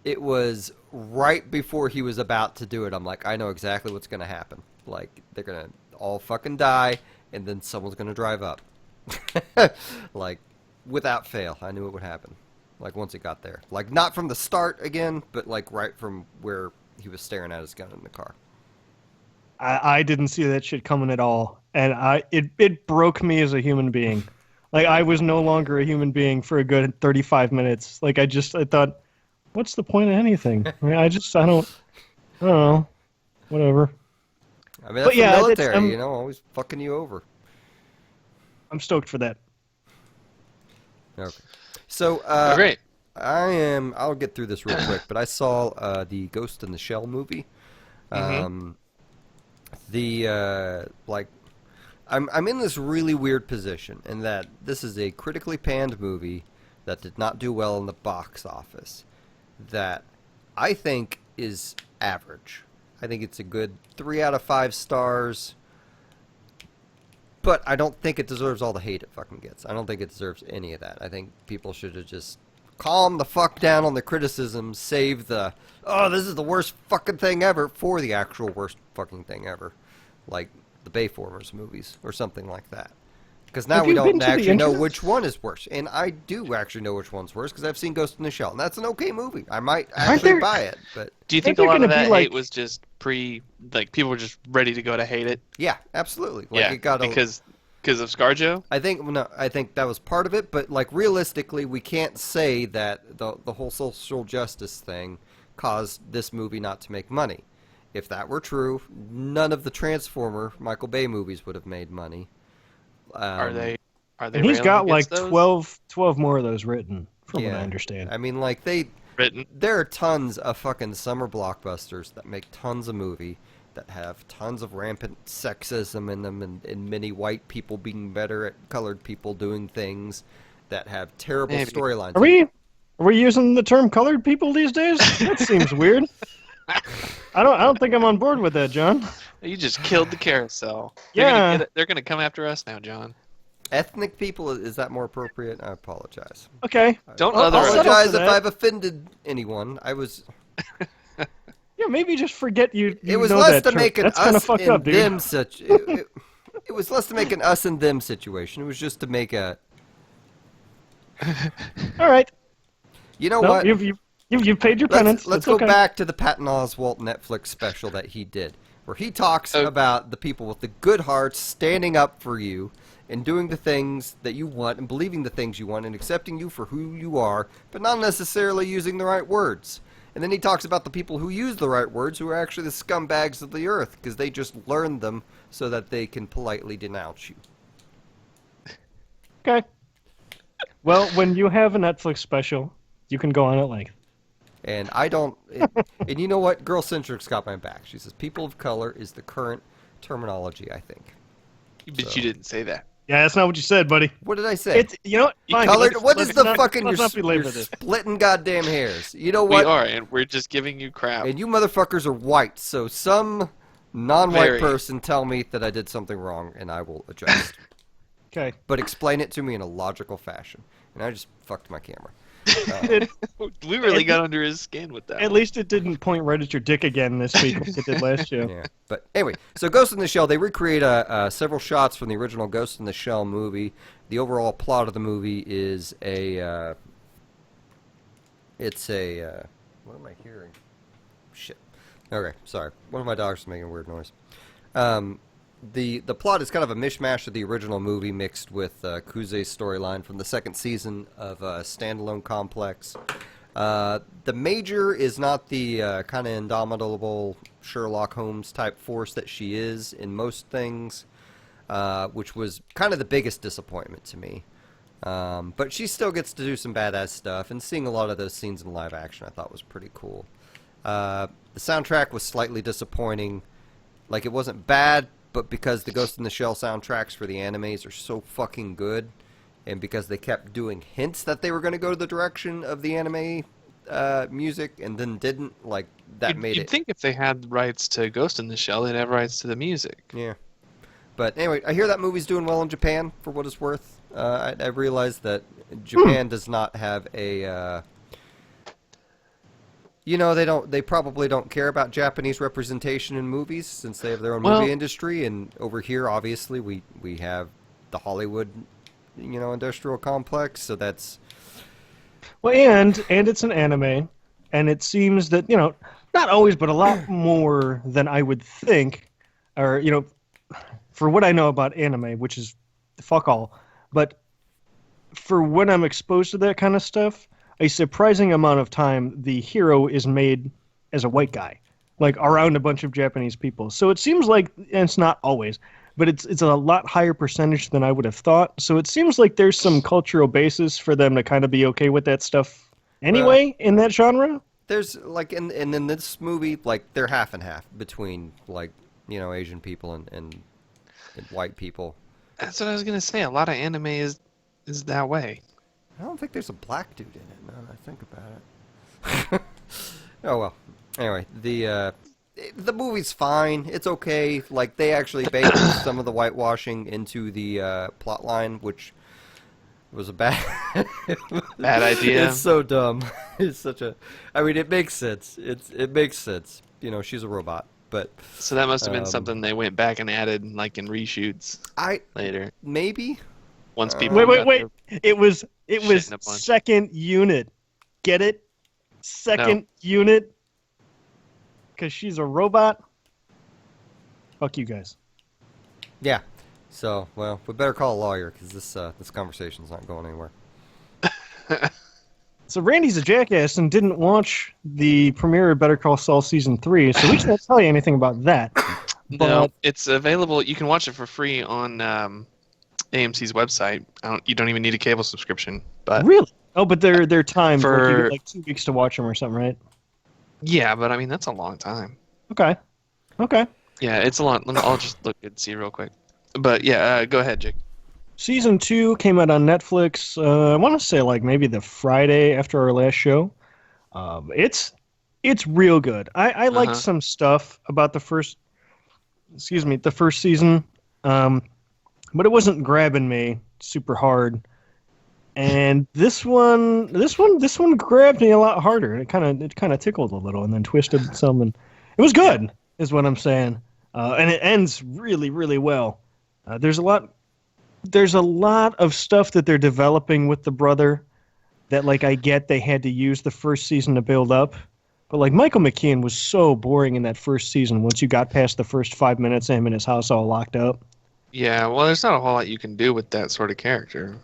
It was right before he was about to do it. I'm like, I know exactly what's going to happen. Like, they're going to all fucking die, and then someone's going to drive up. Like, without fail, I knew it would happen. Like, once it got there. Like, not from the start again, but like right from where he was staring at his gun in the car. I didn't see that shit coming at all, and it broke me as a human being. Like, I was no longer a human being for a good 35 minutes. Like, I thought, what's the point of anything? I mean, I don't know. Whatever. I mean, that's But yeah, the military, I'm- always fucking you over. I'm stoked for that. Okay. So, Oh, great. I'll get through this real quick, but I saw the Ghost in the Shell movie. I'm in this really weird position in that this is a critically panned movie that did not do well in the box office, that I think is average. I think it's a good 3 out of 5 stars, but I don't think it deserves all the hate it fucking gets. I don't think it deserves any of that. I think people should have just calmed the fuck down on the criticism, save the, oh, this is the worst fucking thing ever, for the actual worst fucking thing ever. Like the Bayformers movies or something like that. Because now Have we you been don't to the actually know internet? which one is worse. And I do actually know which one's worse because I've seen Ghost in the Shell. And that's an okay movie. I might actually there- buy it. But Do you think there a lot gonna of be, that like- hate was just like people were just ready to go to hate it? yeah, absolutely. Like, Yeah, it got because of ScarJo? I think that was part of it. But like realistically, we can't say that the whole social justice thing caused this movie not to make money. If that were true, none of the Transformer Michael Bay movies would have made money. Are they And he's railing got like against those? 12 more of those written, from what Yeah. I understand. I mean, like Written? there are tons of fucking summer blockbusters that make tons of movie that have tons of rampant sexism in them and many white people being better at colored people doing things that have terrible Maybe. storylines. Are we using the term colored people these days? That seems weird. I don't think I'm on board with that, John. You just killed the carousel. Yeah. They're gonna come after us now, John. Ethnic people, is that more appropriate? I apologize. Okay. Don't I'll other settle us. Apologize for if that. I've offended anyone. Yeah, maybe just forget you. It was know less that to term. make an That's kind of us fucked and up, dude. them it was less to make an us and them situation. It was just to make a. All right. You know No, what? you've paid your penance. Let's It's go okay. back to the Patton Oswalt Netflix special that he did, where he talks Oh. about the people with the good hearts standing up for you and doing the things that you want and believing the things you want and accepting you for who you are, but not necessarily using the right words. And then he talks about the people who use the right words who are actually the scumbags of the earth because they just learned them so that they can politely denounce you. Okay. Well, when you have a Netflix special, you can go on at length. And I don't. And you know what? Girl Centric's got my back. She says people of color is the current terminology, I think. But So- you didn't say that. Yeah, that's not what you said, buddy. What did I say? It's fine. Colored. What let's is the not- fucking? Let's You're, not belabor you're this. splitting goddamn hairs. You know We what? are, and we're just giving you crap. And you motherfuckers are white. So some non-white Very. person tell me that I did something wrong, and I will adjust. Okay. But explain it to me in a logical fashion. And I just fucked my camera. We really got under his skin with that. At least it didn't point right at your dick again this week like it did last show. Yeah. But anyway, so Ghost in the Shell, they recreate several shots from the original Ghost in the Shell movie. The overall plot of the movie is what am I hearing? Shit. Okay, sorry. One of my dogs is making a weird noise. The plot is kind of a mishmash of the original movie mixed with Kuze's storyline from the second season of Standalone Complex. The Major is not the kind of indomitable Sherlock Holmes type force that she is in most things, which was kind of the biggest disappointment to me. But she still gets to do some badass stuff, and seeing a lot of those scenes in live action I thought was pretty cool. The soundtrack was slightly disappointing. Like, it wasn't bad, but because the Ghost in the Shell soundtracks for the animes are so fucking good, and because they kept doing hints that they were going to go the direction of the anime music and then didn't, like, that made You'd it. think if they had rights to Ghost in the Shell, they'd have rights to the music. Yeah. But anyway, I hear that movie's doing well in Japan, for what it's worth. I realized that Japan does not have a... they probably don't care about Japanese representation in movies since they have their own movie industry, and over here, obviously, we have the Hollywood, industrial complex, so that's... Well, and it's an anime, and it seems that, not always, but a lot more than I would think, or, for what I know about anime, which is fuck all, but for when I'm exposed to that kind of stuff, a surprising amount of time the hero is made as a white guy, like around a bunch of Japanese people. So it seems like, and it's not always, but it's a lot higher percentage than I would have thought. So it seems like there's some cultural basis for them to kind of be okay with that stuff anyway in that genre. There's, like, and in this movie, like, they're half and half between, like, Asian people and white people. That's what I was gonna say. A lot of anime is that way. I don't think there's a black dude in it, now that I think about it. Oh, well. Anyway, the movie's fine. It's okay. Like, they actually baked some of the whitewashing into the plot line, which was a bad... Bad idea. It's so dumb. It's such a... I mean, it makes sense. It makes sense. She's a robot, but... So that must have been something they went back and added, like in reshoots I later. maybe, once people Wait. It was Shitting a bunch. second unit. Get it? Second unit. Because she's a robot. Fuck you guys. Yeah. So, well, we better call a lawyer because this conversation's not going anywhere. So Randy's a jackass and didn't watch the premiere of Better Call Saul Season 3, so we can't tell you anything about that. No, it's available. You can watch it for free on AMC's website. You don't even need a cable subscription. But Really? Oh, but they're timed. Like you For- get like 2 weeks to watch them or something, right? yeah, but I mean that's a long time. Okay. Yeah, it's a lot. I'll just look and see real quick. But yeah, go ahead, Jake. Season 2 came out on Netflix, I want to say like maybe the Friday after our last show. It's real good. I liked some stuff about the first season, but it wasn't grabbing me super hard. And this one grabbed me a lot harder. It kind of tickled a little and then twisted some, and it was good, is what I'm saying. And it ends really, really well. There's a lot of stuff that they're developing with the brother that, like, I get they had to use the first season to build up. But, like, Michael McKean was so boring in that first season once you got past the first 5 minutes of him in his house all locked up. Yeah, well, there's not a whole lot you can do with that sort of character.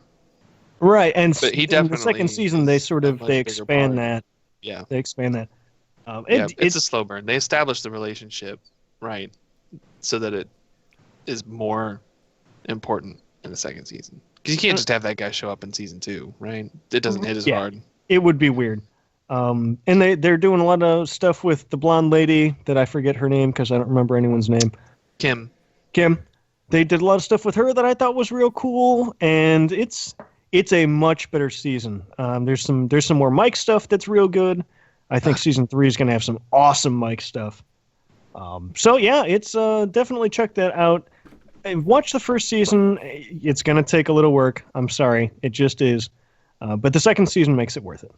Right, and But he in the definitely second season they is a much bigger expand part. that. Yeah. They expand that. It's a slow burn. They establish the relationship, right, so that it is more important in the second season. Because you can't just have that guy show up in season 2, right? It doesn't hit as hard. It would be weird. And they're doing a lot of stuff with the blonde lady that I forget her name because I don't remember anyone's name. Kim. They did a lot of stuff with her that I thought was real cool, and it's a much better season. There's some more Mike stuff that's real good. I think season 3 is going to have some awesome Mike stuff. So yeah, it's definitely check that out. Watch the first season. It's going to take a little work. I'm sorry. It just is. But the second season makes it worth it.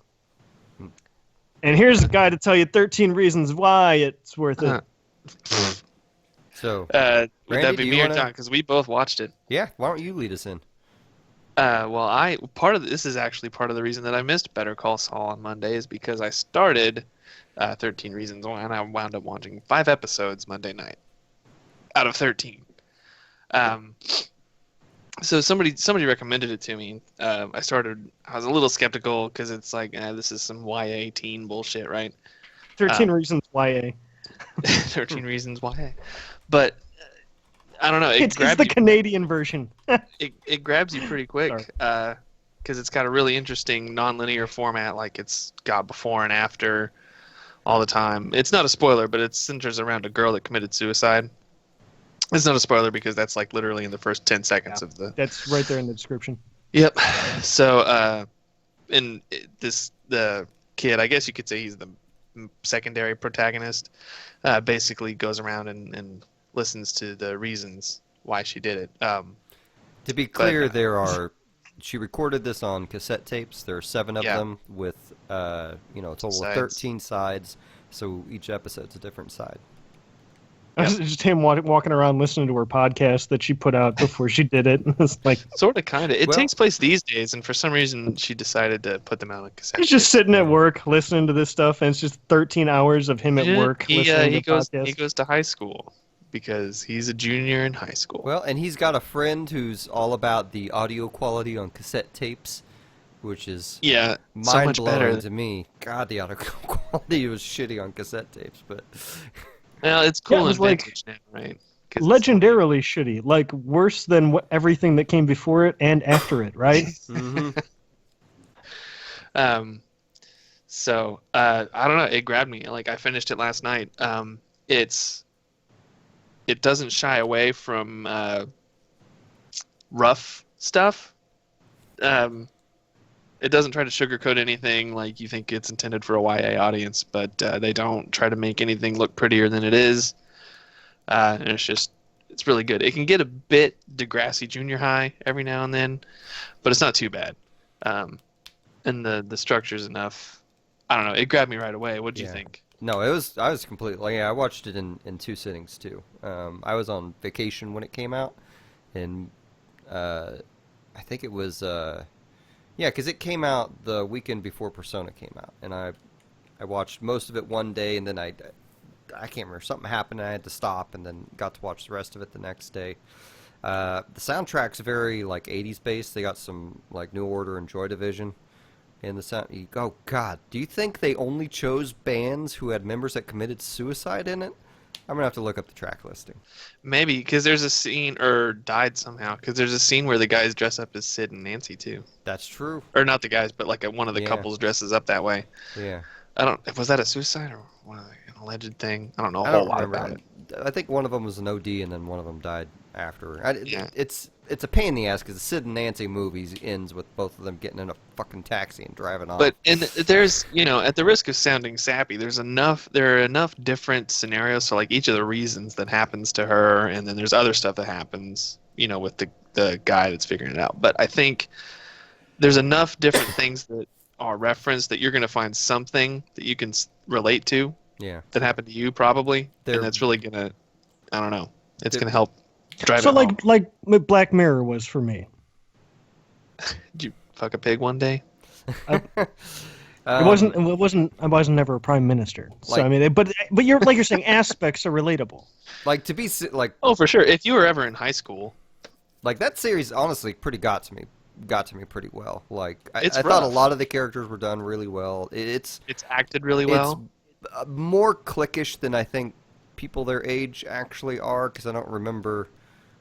And here's a guy to tell you 13 reasons why it's worth it. So, Would Randy, that do be you me or wanna- Tom? Because we both watched it. yeah, why don't you lead us in? This is actually part of the reason that I missed Better Call Saul on Monday is because I started 13 Reasons Why, and I wound up watching 5 episodes Monday night out of 13. So somebody recommended it to me. I was a little skeptical because it's like, this is some YA teen bullshit, right? 13 reasons YA. 13 Reasons Why. But I don't know. It's the Canadian version. It grabs you pretty quick because it's got a really interesting non-linear format. Like it's got before and after all the time. It's not a spoiler, but it centers around a girl that committed suicide. It's not a spoiler because that's like literally in the first 10 seconds of the. That's right there in the description. Yep. So, the kid, I guess you could say he's the secondary protagonist, basically goes around and listens to the reasons why she did it. To be clear, she recorded this on cassette tapes. There are 7 of them with, a total of 13 sides. So each episode's a different side. It's just him walking around listening to her podcast that she put out before she did it. It's like sort of, kind of. It takes place these days, and for some reason, she decided to put them out on cassette. He's just sitting at work listening to this stuff, and it's just 13 hours of him at work listening to podcasts. He goes to high school because he's a junior in high school. Well, and he's got a friend who's all about the audio quality on cassette tapes, which is mind-blowing to me. God, the audio quality was shitty on cassette tapes, but... Well, it's cool and like vintage now, right? Legendarily shitty, like worse than everything that came before it and after it, right? Mm-hmm. So I don't know. It grabbed me. Like I finished it last night. It doesn't shy away from rough stuff. It doesn't try to sugarcoat anything like you think it's intended for a YA audience, but they don't try to make anything look prettier than it is. And it's really good. It can get a bit Degrassi Junior High every now and then, but it's not too bad. And the structure's enough. I don't know. It grabbed me right away. What did you think? No, I was completely. I watched it in 2 sittings too. I was on vacation when it came out, and I think it was yeah, because it came out the weekend before Persona came out, and I watched most of it one day, and then I can't remember, something happened and I had to stop, and then got to watch the rest of it the next day. The soundtrack's very like 80s based. They got some like New Order and Joy Division in the sound. Oh God, do you think they only chose bands who had members that committed suicide in it? I'm gonna have to look up the track listing. Maybe because there's a scene, or died somehow, because there's a scene where the guys dress up as Sid and Nancy too. That's true. Or not the guys, but like one of the Yeah. couples dresses up that way. Yeah. Was that a suicide or an alleged thing? I don't know a I whole don't lot remember. about it. I think one of them was an OD, and then one of them died after. Yeah. It's a pain in the ass because the Sid and Nancy movies ends with both of them getting in a fucking taxi and driving off. But there's, at the risk of sounding sappy, there are enough different scenarios for like each of the reasons that happens to her, and then there's other stuff that happens, with the guy that's figuring it out. But I think there's enough different things that are referenced that you're going to find something that you can relate to. Yeah. That happened to you probably, and that's really gonna, I don't know, it's gonna help drive So it home. like Black Mirror was for me. Did you fuck a pig one day? It wasn't. I wasn't never a prime minister. So Like- I mean, but you're saying aspects are relatable. like to be like Oh, for sure. If you were ever in high school, like that series honestly got to me pretty well. Like I It's thought a rough. lot of the characters were done really well. It's acted really well. more cliquish than I think people their age actually are, because I don't remember.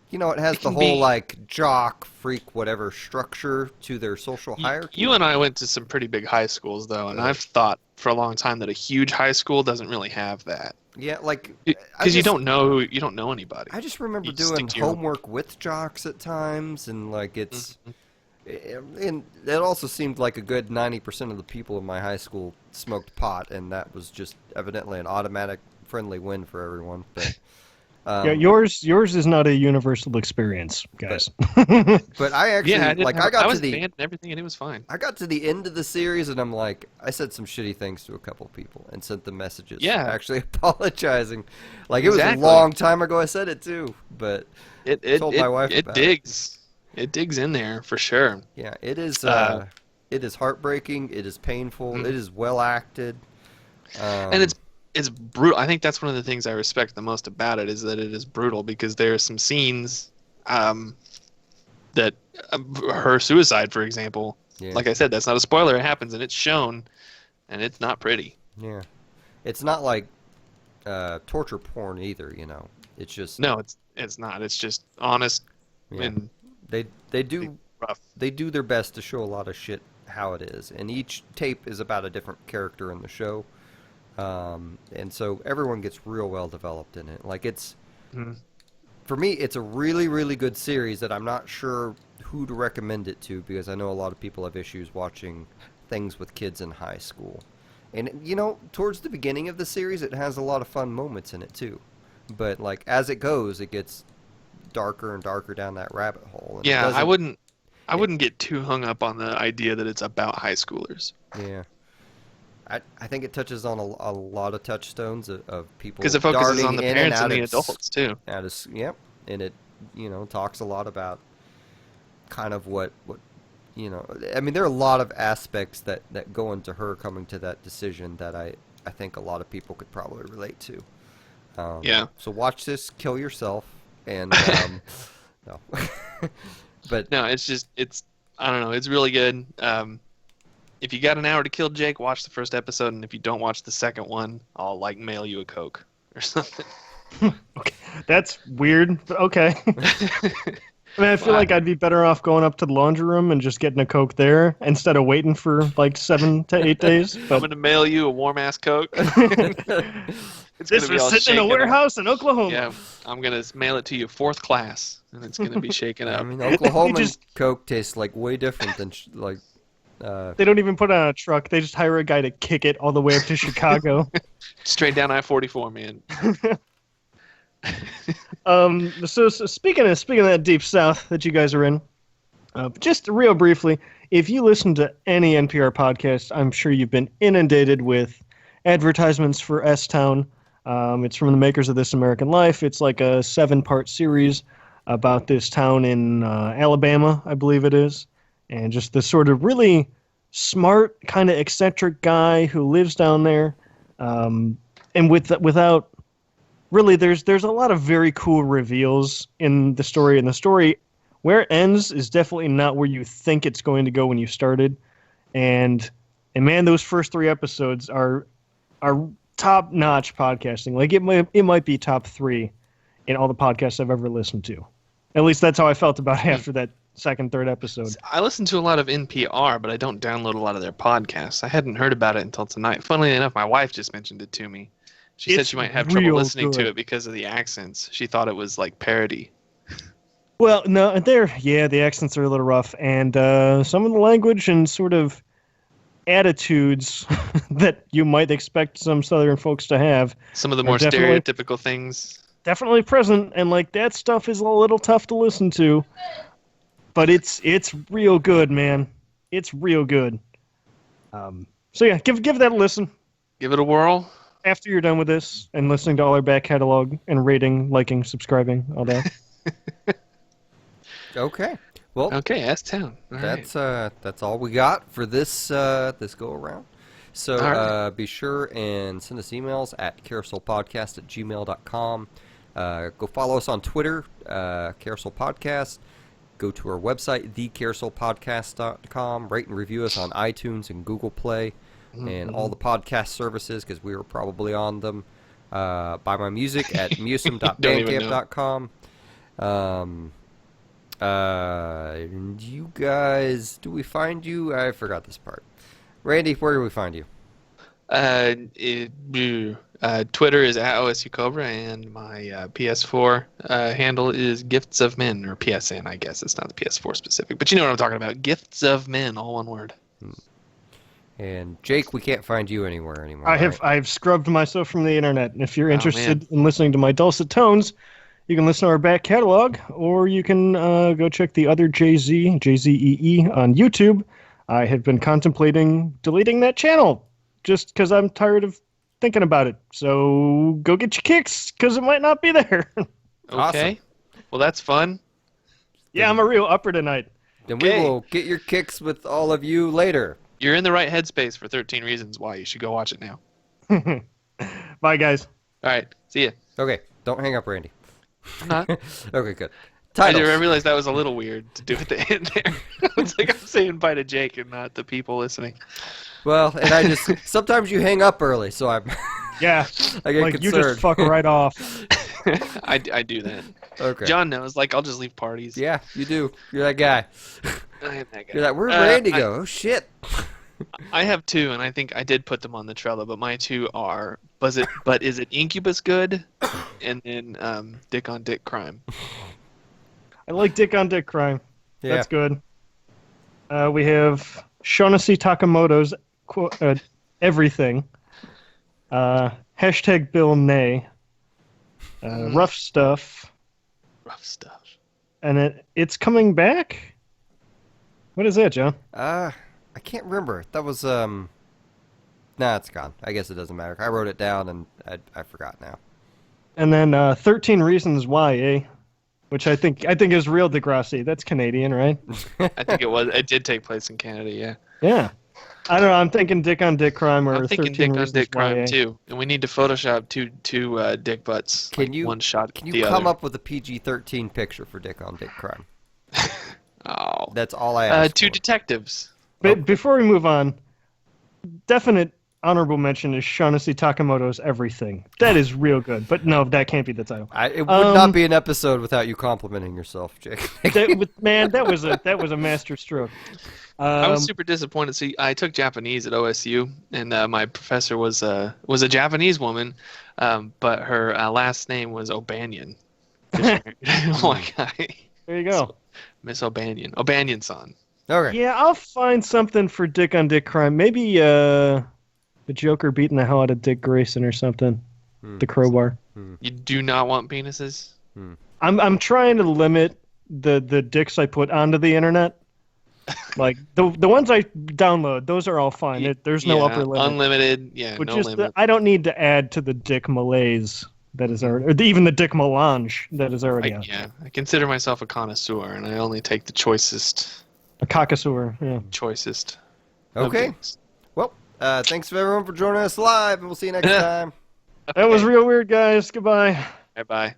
It has It the can whole be- like jock freak whatever structure to their social hierarchy. You and I went to some pretty big high schools, though, and I've thought for a long time that a huge high school doesn't really have that, Yeah, like because you don't know anybody. I just remember You just doing stick to your own- homework with jocks at times, and like it's. Mhm. And it also seemed like a good 90% of the people in my high school smoked pot, and that was just evidently an automatic friendly win for everyone. But Yeah, yours is not a universal experience, guys. but I actually Yeah, I was to the banned and everything, and it was fine. I got to the end of the series, and I'm like, I said some shitty things to a couple people and sent them messages. Yeah. Actually apologizing. Like it was Exactly. a long time ago I said it too, but told my wife it about digs. It digs in there for sure. yeah, it is. It is heartbreaking. It is painful. Mhm. It is well acted. And it's brutal. I think that's one of the things I respect the most about it, is that it is brutal, because there are some scenes that her suicide, for example. Yeah. Like I said, that's not a spoiler. It happens, and it's shown, and it's not pretty. Yeah, it's not like torture porn either. It's just No, it's not. It's just honest yeah. and They do rough. they do their best to show a lot of shit how it is, and each tape is about a different character in the show, and so everyone gets real well developed in it. Like it's Mhm. for me, it's a really really good series that I'm not sure who to recommend it to, because I know a lot of people have issues watching things with kids in high school. And towards the beginning of the series, it has a lot of fun moments in it too, but like as it goes, it gets darker and darker down that rabbit hole. And it Yeah, I doesn't- wouldn't get too hung up on the idea that it's about high schoolers. Yeah. I think it touches on a lot of touchstones of people Because it focuses darting on the in parents and out the of adults too. Yep. And it talks a lot about kind of what I mean, there are a lot of aspects that go into her coming to that decision that I think a lot of people could probably relate to. Yeah. So watch this, kill yourself, and no. But No, it's I don't know, it's really good. If you got an hour to kill Jake, watch the first episode, and if you don't watch the second one, I'll mail you a Coke or something. Okay, that's weird. But okay. I mean, I feel like I'd be better off going up to the laundry room and just getting a Coke there instead of waiting for like 7 to 8 days. I'm But gonna mail you a warm ass Coke. It's this gonna be was all sitting in a shaken up. warehouse in Oklahoma. Yeah, I'm gonna mail it to you 4th class, and it's gonna be shaken I up. mean, Oklahoma just- Coke tastes like way different than They don't even put it on a truck. They just hire a guy to kick it all the way up to Chicago. Straight down I-44, man. So speaking of that deep south that you guys are in, just real briefly, if you listen to any NPR podcast, I'm sure you've been inundated with advertisements for S-Town. It's from the makers of This American Life. It's like a 7-part series about this town in Alabama, I believe it is, and just this sort of really smart, kind of eccentric guy who lives down there, and without really, there's a lot of very cool reveals in the story, and the story where it ends is definitely not where you think it's going to go when you started, and man, those first 3 episodes are top-notch podcasting. Like it might be top 3 in all the podcasts I've ever listened to. At least that's how I felt about it after that second, third episode. I listen to a lot of NPR, but I don't download a lot of their podcasts. I hadn't heard about it until tonight. Funnily enough, my wife just mentioned it to me. She said she might have trouble listening to it because of the accents. She thought it was like parody. Well, no, the accents are a little rough, and some of the language and sort of attitudes that you might expect some Southern folks to have. Some of the more stereotypical things. Definitely present, and like that stuff is a little tough to listen to. But it's real good, man. It's real good. So yeah, give that a listen. Give it a whirl. After you're done with this and listening to all our back catalog and rating, liking, subscribing, all that. Okay. Well, okay, S-Town. That's all we got for this go around. So be sure and send us emails at carouselpodcast@gmail.com. Go follow us on Twitter, Carousel Podcast. Go to our website, thecarouselpodcast.com. Rate and review us on iTunes and Google Play and all the podcast services because we were probably on them. Buy my music at MusiM.bandcamp.com. And you guys, do we find you? I forgot this part. Randy, where do we find you? Twitter is at OSU Cobra, and my PS4 handle is Gifts of Men, or PSN, I guess. It's not the PS4 specific, but you know what I'm talking about. Gifts of Men, all one word. And Jake, we can't find you anywhere anymore. I've scrubbed myself from the internet, and if you're interested in listening to my dulcet tones, you can listen to our back catalog, or you can go check TheOtherJZee, JZEE, on YouTube. I have been contemplating deleting that channel just because I'm tired of thinking about it. So go get your kicks, because it might not be there. Okay. Awesome. Well, that's fun. Yeah, I'm a real upper tonight. Then we will get your kicks with all of you later. You're in the right headspace for 13 Reasons Why. You should go watch it now. Bye, guys. All right. See ya. Okay. Don't hang up, Randy. I'm not. Okay, good. I realized that was a little weird to do at the end there. It's like I'm saying bye to Jake and not the people listening. Well, and sometimes you hang up early, so I'm... Yeah, I get concerned. You just fuck right off. I do that. Okay. John knows. Like, I'll just leave parties. Yeah, you do. You're that guy. I am that guy. You're that. Where'd Randy go? Oh, shit. I have 2, and I think I did put them on the Trello, but my 2 are, is it Incubus good? And then Dick on Dick Crime. I like Dick on Dick Crime. Yeah. That's good. We have Shaughnessy Takamoto's Everything. Hashtag Bill Nay. Rough Stuff. Rough Stuff. And it's coming back? What is that, John? I can't remember. That was, Nah, it's gone. I guess it doesn't matter. I wrote it down, and I forgot now. And then 13 Reasons Why, eh? Which I think is real Degrassi. That's Canadian, right? I think it was. It did take place in Canada, yeah. Yeah. I don't know. I'm thinking Dick on Dick Crime or I'm thinking 13 Dick on Dick Crime, YA. too. And we need to Photoshop two dick butts. One shot Can you come up with a PG-13 picture for Dick on Dick Crime? Oh. That's all I ask Two for. detectives. But before we move on, definite honorable mention is Shaughnessy Takamoto's Everything. That is real good. But no, that can't be the title. It would not be an episode without you complimenting yourself, Jake. that was a master stroke. I was super disappointed. See, I took Japanese at OSU, and my professor was a Japanese woman, but her last name was O'Banion. Oh my god! There you go, so, Miss O'Banion. O'Banion-san. Okay. Yeah, I'll find something for Dick on Dick Crime. Maybe the Joker beating the hell out of Dick Grayson or something. The crowbar. You do not want penises? I'm trying to limit the dicks I put onto the internet. Like the ones I download, those are all fine. There's no upper limit. Unlimited, But no limit. I don't need to add to the dick malaise that is already, or even the Dick Melange that is already out. Yeah, I consider myself a connoisseur, and I only take the choicest. A cockasur, yeah. Choicest. of Okay. games. Well, thanks everyone for joining us live, and we'll see you next time. That was real weird, guys. Goodbye. Bye bye.